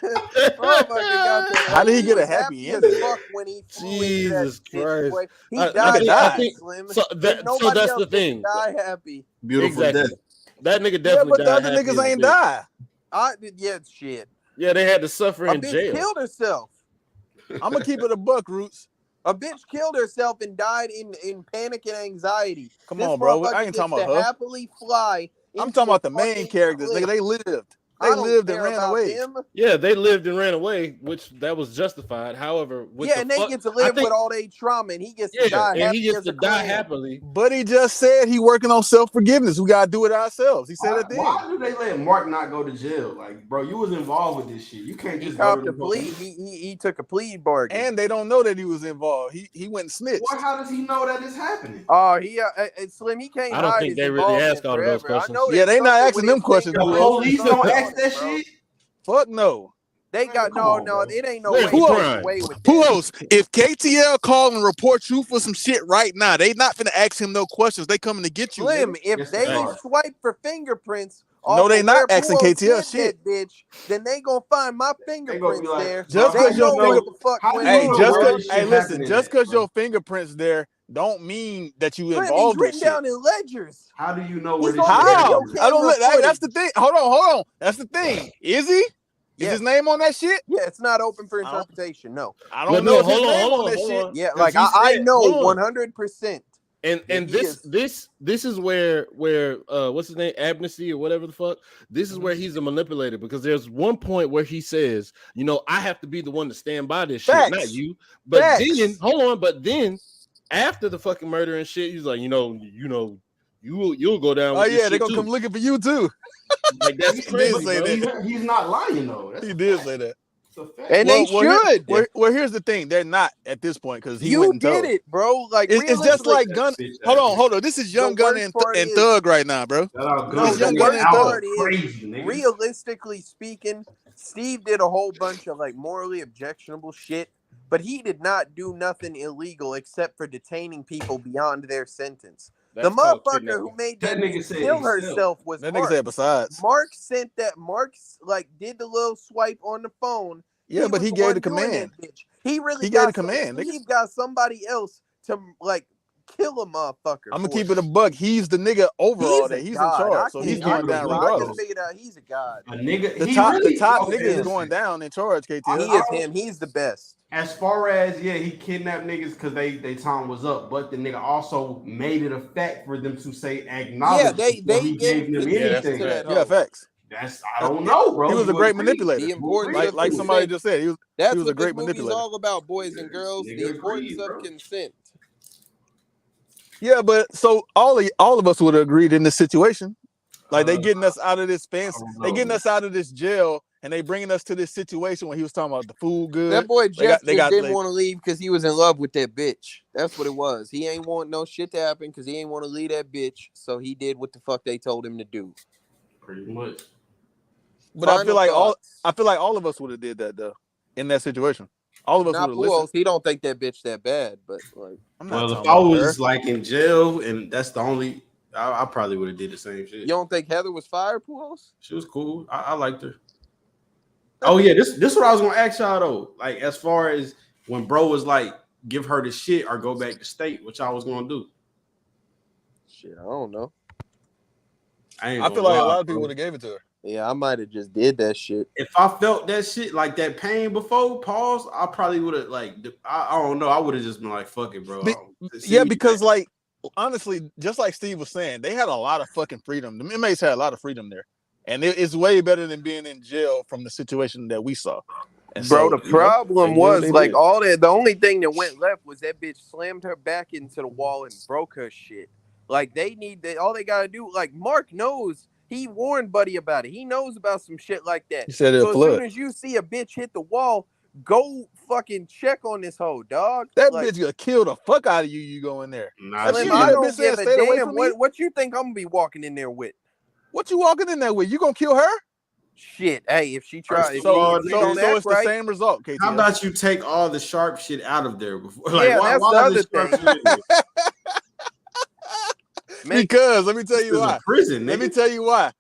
Motherfucker got that. How did he get a was happy as ending? fuck when he flew into Jesus that bitch, Christ. boy. He I died. I think- Slim. So Nobody that's else the thing. Die happy. Beautiful Exactly. death. That nigga Yeah, definitely but the died other happy niggas as a ain't bitch. die. Yeah, shit. Yeah, they had to suffer A in bitch jail. killed herself. I'm gonna keep it a buck, Roots. A bitch killed herself and died in panic and anxiety. Come This on, bro. motherfucker I ain't talking gets about to her. happily fly. I'm into talking about a the main fucking characters, cliff. nigga. They lived. They lived and ran away. Them. Yeah, they lived and ran away, which that was justified. However, with and they get to live with all their trauma, and he gets to die and happy he gets as to a die clown. happily. But he just said he working on self-forgiveness. We gotta do it ourselves. He said at the end. Why do they let Mark not go to jail? Like, bro, you was involved with this shit. You can't just He go copped to a the plea. police. He took a plea bargain. And they don't know that he was involved. He went and snitched. Well, how does he know that it's happening? Oh, Slim. He can't I don't hide think his they really involvement ask all of those forever. I questions. know Yeah, they not something asking with them his questions, The finger bro. on police something don't on ask it, that bro. shit. Fuck no. They got Come on, no. bro. It ain't no Where's way. the He crime? gets away with that. Who else? If KTL call and report you for some shit right now, they not finna ask him no questions. They coming to get you. Slim, Nigga. if Yes, they they are. swipe for fingerprints, No, off they of not where asking Pujols KTL hid shit. that bitch, then they gonna find my They gonna be fingerprints like, there. Just bro, They because your know finger, what the fuck how do went you hey, on, know just where bro. cause, this hey, shit listen, happening just at, cause bro? your fingerprints there, don't mean that you Slim, involved he's with written shit. down in ledgers. How do you know where He's this on shit video How? happening? I don't camera let. Hey, that's footage. the thing. Hold on. That's the thing. Is he? Is Yeah. his name on that shit? Yeah, it's not open for I don't. interpretation. No. I But don't know no, if his hold name on on, that hold shit. on. Yeah, 'Cause like he I said, know hold on. 100%. And he is. this is where what's his name, amnesty or whatever the fuck, this is where he's a manipulator, because there's one point where he says, you know, I have to be the one to stand by this shit, Facts. not you. But Facts. then hold on, but then after the fucking murder and shit, he's like, you'll go down Oh with this yeah, shit they're gonna too. come looking for you too. Like, that's He did crazy, say bro. that. He's not lying though. That's He a did fact. say that. It's a fact. And they should. Well, here's the thing. They're not at this point because he You went and did told. it, bro. Like It's just realistically, like Gun. Bitch ass Hold nigga. on. This is the Young Gun worst part and is Thug right now, bro. Shout out no. It's Gun. The Young That Gun nigga worst and Thug. part is, crazy, nigga. realistically speaking, Steve did a whole bunch of like morally objectionable shit, but he did not do nothing illegal except for detaining people beyond their sentence. That's the called motherfucker kidnapping. who made That that nigga bitch said kill himself. herself was That nigga Mark. said besides. Mark sent that. Mark's like did the little swipe on the phone. Yeah, but was he the gave one the doing command. that bitch. He really He gave got the command, nigga. Steve got somebody else to like kill a motherfucker. I'm gonna for keep it a buck. He's the nigga over all that. He's in charge, so he's going down I regardless. just figured out he's a god. A nigga. The he top really, nigga okay, is listen. going down in charge. He KTL. is him. He's the best. As far as he kidnapped niggas because they time was up, but the nigga also made it a fact for them to say acknowledge. Yeah, they he gave gave them consent anything. to that Yeah, hoe. facts. That's I don't know, bro. He was a great manipulator. The importance of Like somebody consent. just said, he was That's a what great this movie's manipulator. all about, boys and girls. Nigga The importance agreed, of bro. consent. Yeah, but so all of us would have agreed in this situation. Like they getting us out of this fence, they getting us out of this jail, and they bringing us to this situation when he was talking about the food good. That boy just they didn't want to leave because he was in love with that bitch. That's what it was. He ain't want no shit to happen because he ain't want to leave that bitch. So he did what the fuck they told him to do. Pretty much. But I feel like all of us would have did that though in that situation. All of us would have listened. He don't think that bitch that bad, but like, Well, if I was like in jail and that's the only, I probably would have did the same shit. You don't think Heather was fired, Pujols? She was cool. I liked her. Oh yeah, this is what I was gonna ask y'all though. Like as far as when bro was like, give her the shit or go back to state, what y'all was gonna do? Shit, I don't know. I feel like a lot of people would have gave it to her. Yeah, I might have just did that shit. If I felt that shit, like that pain before, pause, I probably would have like, I don't know. I would have just been like, fuck it, bro. Yeah, because like, honestly, just like Steve was saying, they had a lot of fucking freedom. The inmates had a lot of freedom there. And it's way better than being in jail from the situation that we saw. And Bro, so, the problem was like did. all that. The only thing that went left was that bitch slammed her back into the wall and broke her shit. Like all they gotta do. Like Mark knows. He warned Buddy about it. He knows about some shit like that. He said so as soon as you see a bitch hit the wall, go fucking check on this hoe, dog. That bitch gonna kill the fuck out of you. You go in there. Nah, Slim, I don't give a damn. What you think I'm gonna be walking in there with? What you walking in there with? You gonna kill her? Shit. Hey, if she tries, so it's the same result. KTL. How about you take all the sharp shit out of there before? Yeah, like, that's the other thing. Because let me tell you why. Prison. Let me tell you why.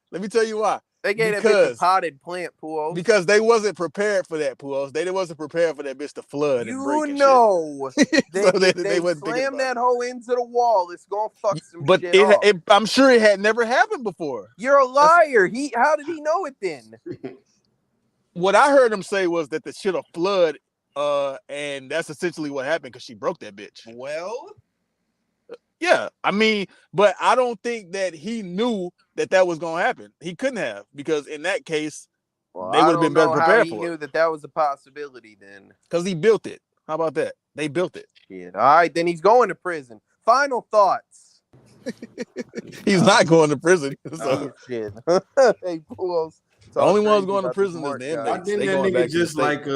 They gave that bitch a potted plant, Pujols. Because they wasn't prepared for that, Pujols. They wasn't prepared for that bitch to flood and break and shit. They wasn't slammed that hoe into the wall. It's gonna fuck some but shit off. I'm sure it had never happened before. You're a liar. How did he know it then? What I heard him say was that the shit'll flood, and that's essentially what happened because she broke that bitch. Well, Yeah, I mean, but I don't think that he knew that was gonna happen. He couldn't have, because in that case, Well, they I would have been don't better know how prepared he for it. knew that was a possibility then. Because he built it. How about that? They built it. Shit. All right, then he's going to prison. Final thoughts. He's not going to prison. So Shit. Hey, fools. the only ones going to prison is the Why inmates. didn't They that going nigga back to the just state. like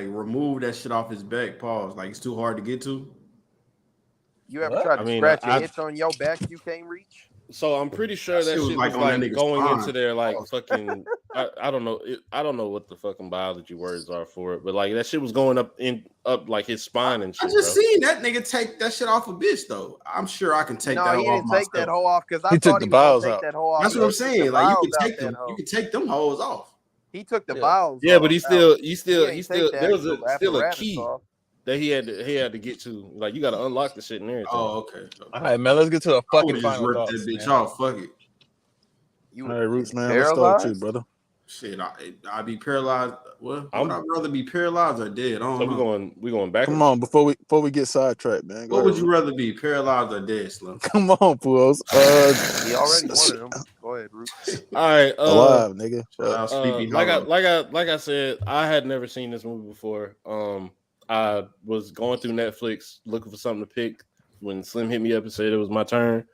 remove that shit off his back? Pause. Like it's too hard to get to. You ever What? tried to I mean, scratch an itch on your back you can't reach? So I'm pretty sure that shit was shit like was on that like nigga's going spine. into their like fucking. I don't know. I don't know what the fucking biology words are for it, but like that shit was going up like his spine and shit. I just seen that nigga take that shit off a bitch though. I'm sure I can take that he off didn't take that myself. hoe off because I He took thought the he was gonna bowels take out. that hoe off. That's what I'm saying. Like you can take them. You can take them hoes off. He took the Yeah. bowels. Yeah, off. but he still there was still a apparatus key off. that he had to get to. Like you got to unlock the shit and everything. Oh, okay. All right, man. Let's get to the I fucking would just final ripped thoughts, that bitch man. off. Fuck it. You All right, Roots, man. Let's start with you, brother. Shit, I'd be paralyzed. Would I rather be paralyzed or dead? I don't So know. we going back. Come on, before we get sidetracked, man. What would you rather be, paralyzed or dead, Slim? Come on, fools. He already wanted him. Go ahead, Roots. All right, alive, nigga. Like I said, I had never seen this movie before. I was going through Netflix looking for something to pick when Slim hit me up and said it was my turn,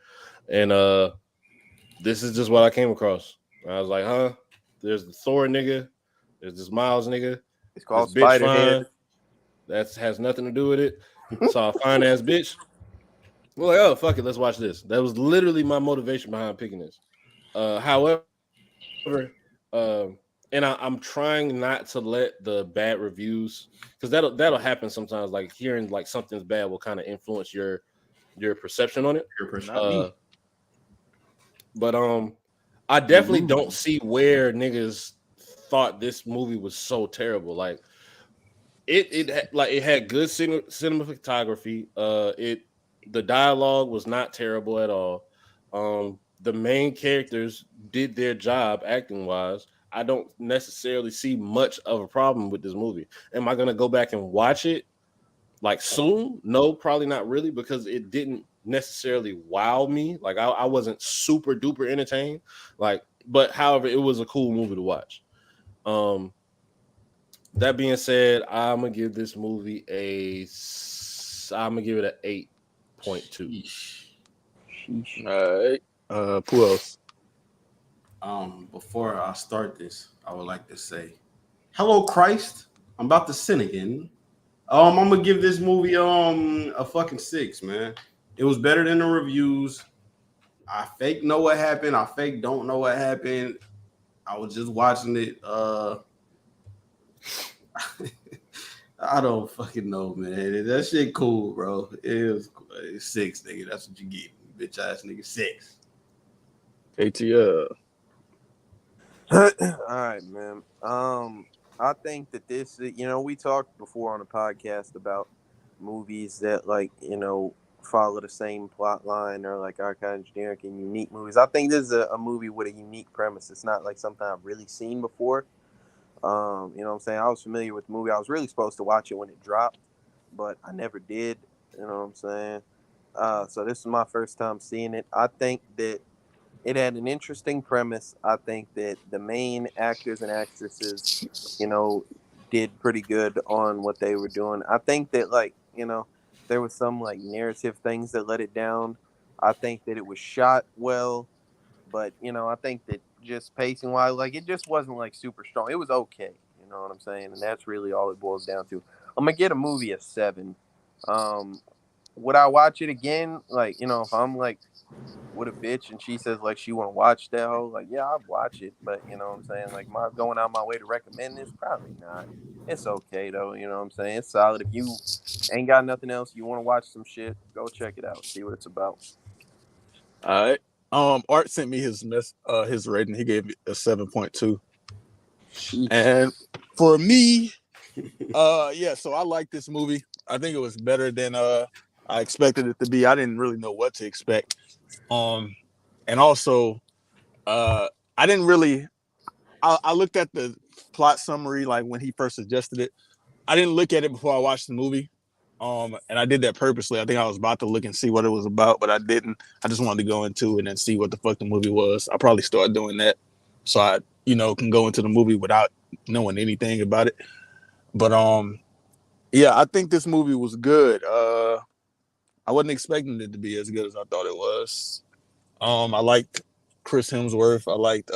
and this is just what I came across. I was like, huh? There's the Thor nigga. There's this Miles nigga. It's called Spiderhead. That has nothing to do with it. Saw a fine ass bitch. We're like, oh fuck it, let's watch this. That was literally my motivation behind picking this. However, and I'm trying not to let the bad reviews, because that'll happen sometimes. Like hearing like something's bad will kind of influence your perception on it. But I definitely don't see where niggas thought this movie was so terrible. Like it had good cinematography. The dialogue was not terrible at all. The main characters did their job acting wise. I don't necessarily see much of a problem with this movie. Am I gonna go back and watch it like soon? No, probably not really, because it didn't necessarily wow me. Like I wasn't super duper entertained. Like, but however, it was a cool movie to watch. That being said, I'm gonna give this movie I'm gonna give it an 8.2. All right. Who else? Before I start this, I would like to say, hello, Christ. I'm about to sin again. I'm gonna give this movie a fucking 6, man. It was better than the reviews. I fake know what happened. I fake don't know what happened. I was just watching it. I don't fucking know, man. That shit cool, bro. It's 6, nigga. That's what you get, bitch ass nigga. 6. ATL. All right, man. I think that this, we talked before on the podcast about movies that, like, follow the same plot line or like are kind of generic and unique movies. I think this is a movie with a unique premise. It's not like something I've really seen before. You know what I'm saying? I was familiar with the movie. I was really supposed to watch it when it dropped, but I never did. You know what I'm saying? So this is my first time seeing it. I think that it had an interesting premise. I think that the main actors and actresses, did pretty good on what they were doing. I think that, like, there was some like narrative things that let it down. I think that it was shot well, but I think that just pacing wise, like, it just wasn't like super strong. It was okay, you know what I'm saying? And that's really all it boils down to. I'm gonna get a movie a 7. Would I watch it again? Like, if I'm like with a bitch and she says like she want to watch that whole, like, yeah, I'd watch it, but you know what I'm saying, like, my going out my way to recommend this, probably not. It's okay though, you know what I'm saying? It's solid. If you ain't got nothing else, you want to watch some shit, go check it out, see what it's about. All right. Art sent me his rating. He gave it a 7.2. And for me, so I like this movie. I think it was better than I expected it to be. I didn't really know what to expect. And also, I didn't really. I looked at the plot summary like when he first suggested it. I didn't look at it before I watched the movie. And I did that purposely. I think I was about to look and see what it was about, but I didn't. I just wanted to go into it and see what the fuck the movie was. I'll probably start doing that, so I, can go into the movie without knowing anything about it. But yeah, I think this movie was good. I wasn't expecting it to be as good as I thought it was. I liked Chris Hemsworth. I liked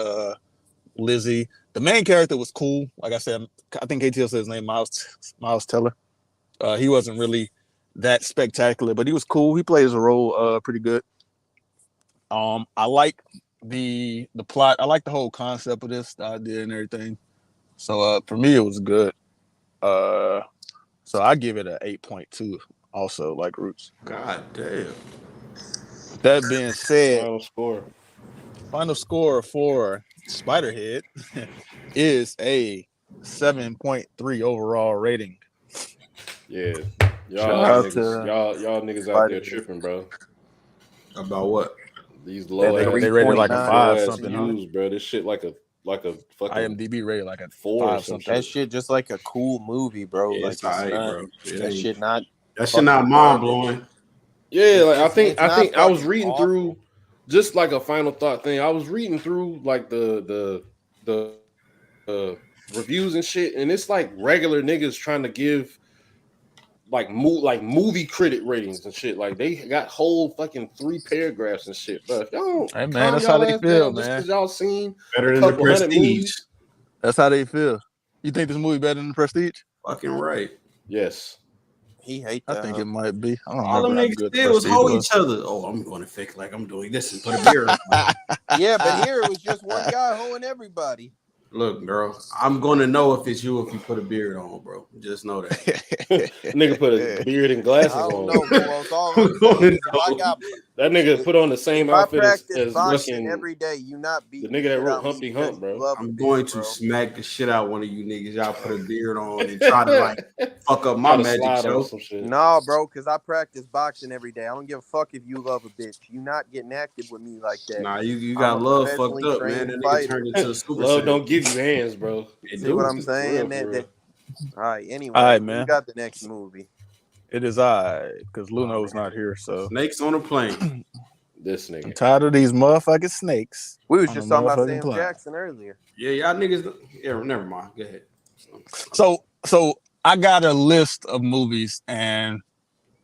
Lizzie. The main character was cool. Like I said, I think KTL said his name, Miles Teller. He wasn't really that spectacular, but he was cool. He plays a role pretty good. I like the plot. I like the whole concept of this, the idea and everything. So for me, it was good. So I give it an 8.2. Also, like Roots. God damn. That being said, Final score. final score for Spiderhead is a 7.3 overall rating. Yeah, Shout out to y'all niggas out there Spiderhead. tripping, bro. About what? These low Yeah, ass they rated like a 3.9. 5 low ass something. Huh? views, bro. This shit like a fucking IMDb rated like a 4 or 5 some something. That shit just like a cool movie, bro. Yeah, like it's alright, not, bro. that shit not. That shit not mind blowing. Yeah, like It's not I think I was fucking reading awful. through just like a final thought thing. I was reading through like the reviews and shit, and it's like regular niggas trying to give like movie critic ratings and shit. Like they got whole fucking 3 paragraphs and shit. But if y'all Hey man, calm that's how y'all they ass feel, down just man. because y'all seen Better a than the couple hundred Prestige. movies. That's how they feel. You think this movie better than The Prestige? Fucking right. Yes. He hate I that. think huh? it might be. I don't All them remember how niggas good The did was Prestige hold was. each other. Oh, I'm going to fake like I'm doing this and put a beer on. Yeah, but here it was just one guy holding everybody. Look, girl, I'm going to know if it's you if you put a beard on, bro. Just know that. Nigga put a beard and glasses I don't on. know, Puos. All I'm saying is That nigga put on the same if I outfit practice as boxing fucking every day, you not the beating nigga that shit wrote out me Humpty because Hump, you bro. love a I'm bitch, going to bro. smack the shit out one of you niggas. Y'all put a beard on and try to like fuck up my Try to magic slide on show. some shit. Nah, bro, because I practice boxing every day. I don't give a fuck if you love a bitch. You not getting active with me like that. Nah, you I'm got a love fucked professionally up, man. trained That nigga fighter. turned into a super Love saiyan. don't give you hands, bro. It See do. what I'm saying? For real. All right, anyway, All right, we man. got the next movie. It is I, because Luno's not here, so Snakes on a plane. This I'm nigga. tired of these motherfucking snakes. We was on just the talking about motherfucking Sam plane. Jackson earlier. Yeah, y'all niggas. Yeah, never mind. Go ahead. So I got a list of movies, and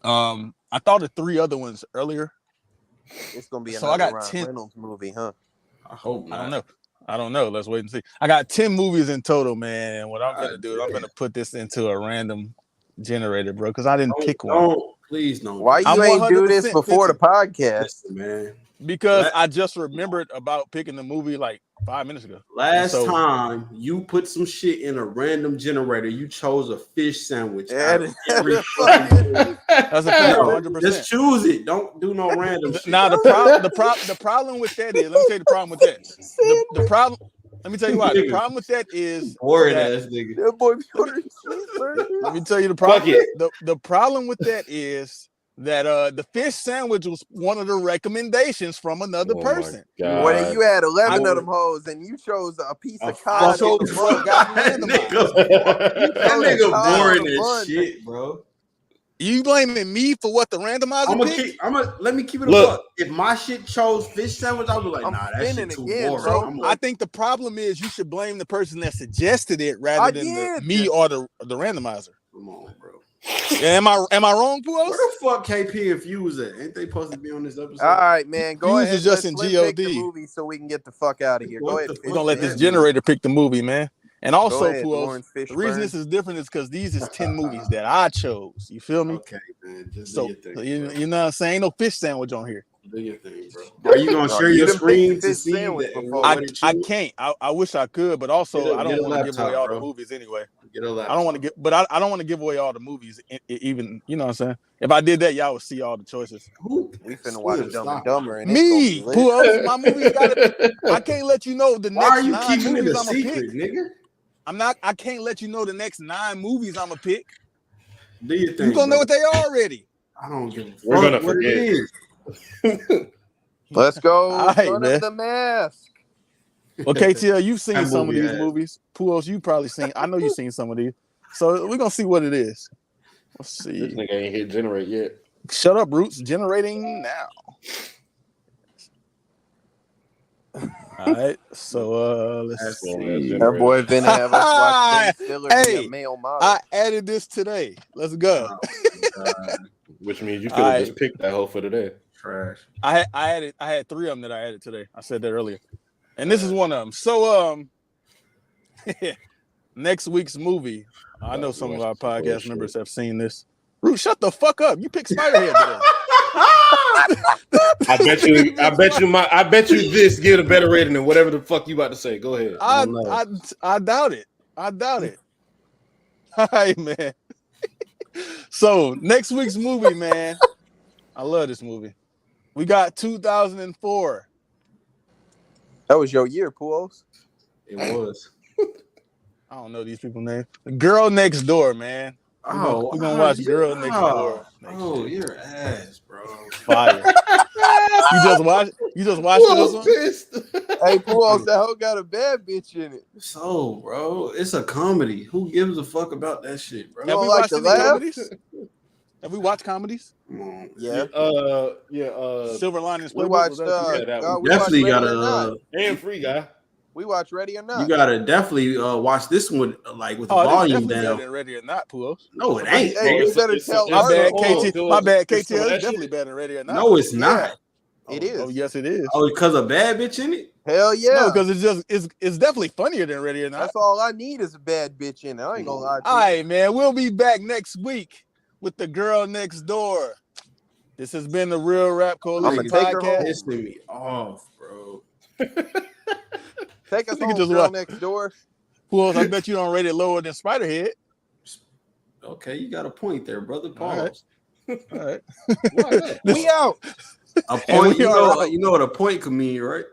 I thought of 3 other ones earlier. It's gonna be So I another got Ryan 10. Reynolds movie, huh? I hope not. I don't know. Let's wait and see. I got 10 movies in total, man. And what I'm God gonna do is I'm damn. gonna put this into a random generator, bro, because I didn't pick one. Please don't. Why do you I'm ain't do this 100% before the fixing podcast? Listen, man. because I just remembered about picking the movie like 5 minutes ago. Last time you put some shit in a random generator, you chose a fish sandwich. Out of every fucking That's a fact, 100%. Just choose it. Don't do no random shit. Now the problem with that is, let me tell you the problem with that. The problem. Let me tell you why. The problem with that is boring that, ass nigga. That boy be ordering cheeseburgers. let me tell you the problem. The problem with that is that the fish sandwich was one of the recommendations from another person. Well, you had 11 of them hoes, and you chose a piece of cod. I chose what got randomized. That nigga boring as shit, bro. You blaming me for what the randomizer picked? Let me keep it a buck. If my shit chose fish sandwich, I was like, nah, that shit too boring. So I think the problem is you should blame the person that suggested it rather than me or the randomizer. Come on, bro. Yeah, am I wrong, Puos? Where the fuck KP and Fuse at? Ain't they supposed to be on this episode? All right, man. Go ahead. Fuse is just in Pick the God. movie so we can get the fuck out of here. Go ahead. We're gonna let this generator pick the movie, man. And also, Puos, the reason Fishburne. this is different is because these is 10 movies that I chose. You feel me? Okay, man. Just so do your thing, you know what I'm saying? Ain't no fish sandwich on here. Do your thing, bro. Are you gonna share your screen to see that? I can't. I wish I could, but also I don't want to give away all the movies anyway. I don't want to get, but I don't want to give away all the movies. Even you know what I'm saying. If I did that, y'all would see all the choices. We finna watch Dumb and Dumber. And me, who else? My movies got. I can't let you know the next. Why are you 9 keeping movies it a I'm secret, pick. nigga? I'm not. I can't let you know the next 9 movies I'm gonna pick. Do your thing. You gonna know what they are already. I don't give a fuck. We're gonna forget. Let's go. All right, Son man. of the Mask. Well, KTL, you've seen some of these movies. Puos, you probably seen. I know you've seen some of these. So we're gonna see what it is. Let's This see. nigga ain't hit generate yet. Shut up, Roots. Generating now. All right. So let's That's see. cool. Our boy finna have us watch Ben Stiller be Hey, a male model. I added this today. Let's go. Which means you All could have right. just picked that hoe for today. Trash. I had 3 of them that I added today. I said that earlier. And this is one of them. So next week's movie. I know some of our podcast members have seen this. Root, shut the fuck up. You picked Spiderhead today. I bet you this get a better rating than whatever the fuck you about to say. Go ahead. I doubt it. I doubt it. All right, man. So next week's movie, man. I love this movie. We got 2004. That was your year, Puos. It was. I don't know these people's names. Girl Next Door, man. We're gonna watch Girl Next Door. You're ass, bro. Fire. You just watched this one? Pissed. Hey, Puos, that hoe got a bad bitch in it. So, bro, it's a comedy. Who gives a fuck about that shit, bro? Have we like watched to any laugh? comedies? Have we watched comedies? Come on. Yeah. Silver Linings We Playbook. watched that one. we watched Definitely Ready or gotta. Not. And Free Guy. We watched Ready or Not. You gotta definitely watch this one with the This volume definitely better down. than Ready or Not, Puos. No, it ain't. Hey, you better tell My bad, Arlo. KT. My bad, KT. It's some of that It's definitely shit. better than Ready or Not. No, it's not. It is. Oh, yes, it is. Oh, because a bad bitch in it. Hell yeah. No, because it's definitely funnier than Ready or Not. That's all I need is a bad bitch in it. I ain't gonna lie to you. All right, man. We'll be back next week with the Girl Next Door. This has been the Real Rap Coalition I'ma take her home. podcast. Pissing me off, bro. Take us Nigga home, just Girl what? Next Door. Puos, I bet you don't rate it lower than Spiderhead. Okay, you got a point there, brother. All right. Pause. All right. We out. A point. we are- You know what a point could mean, right?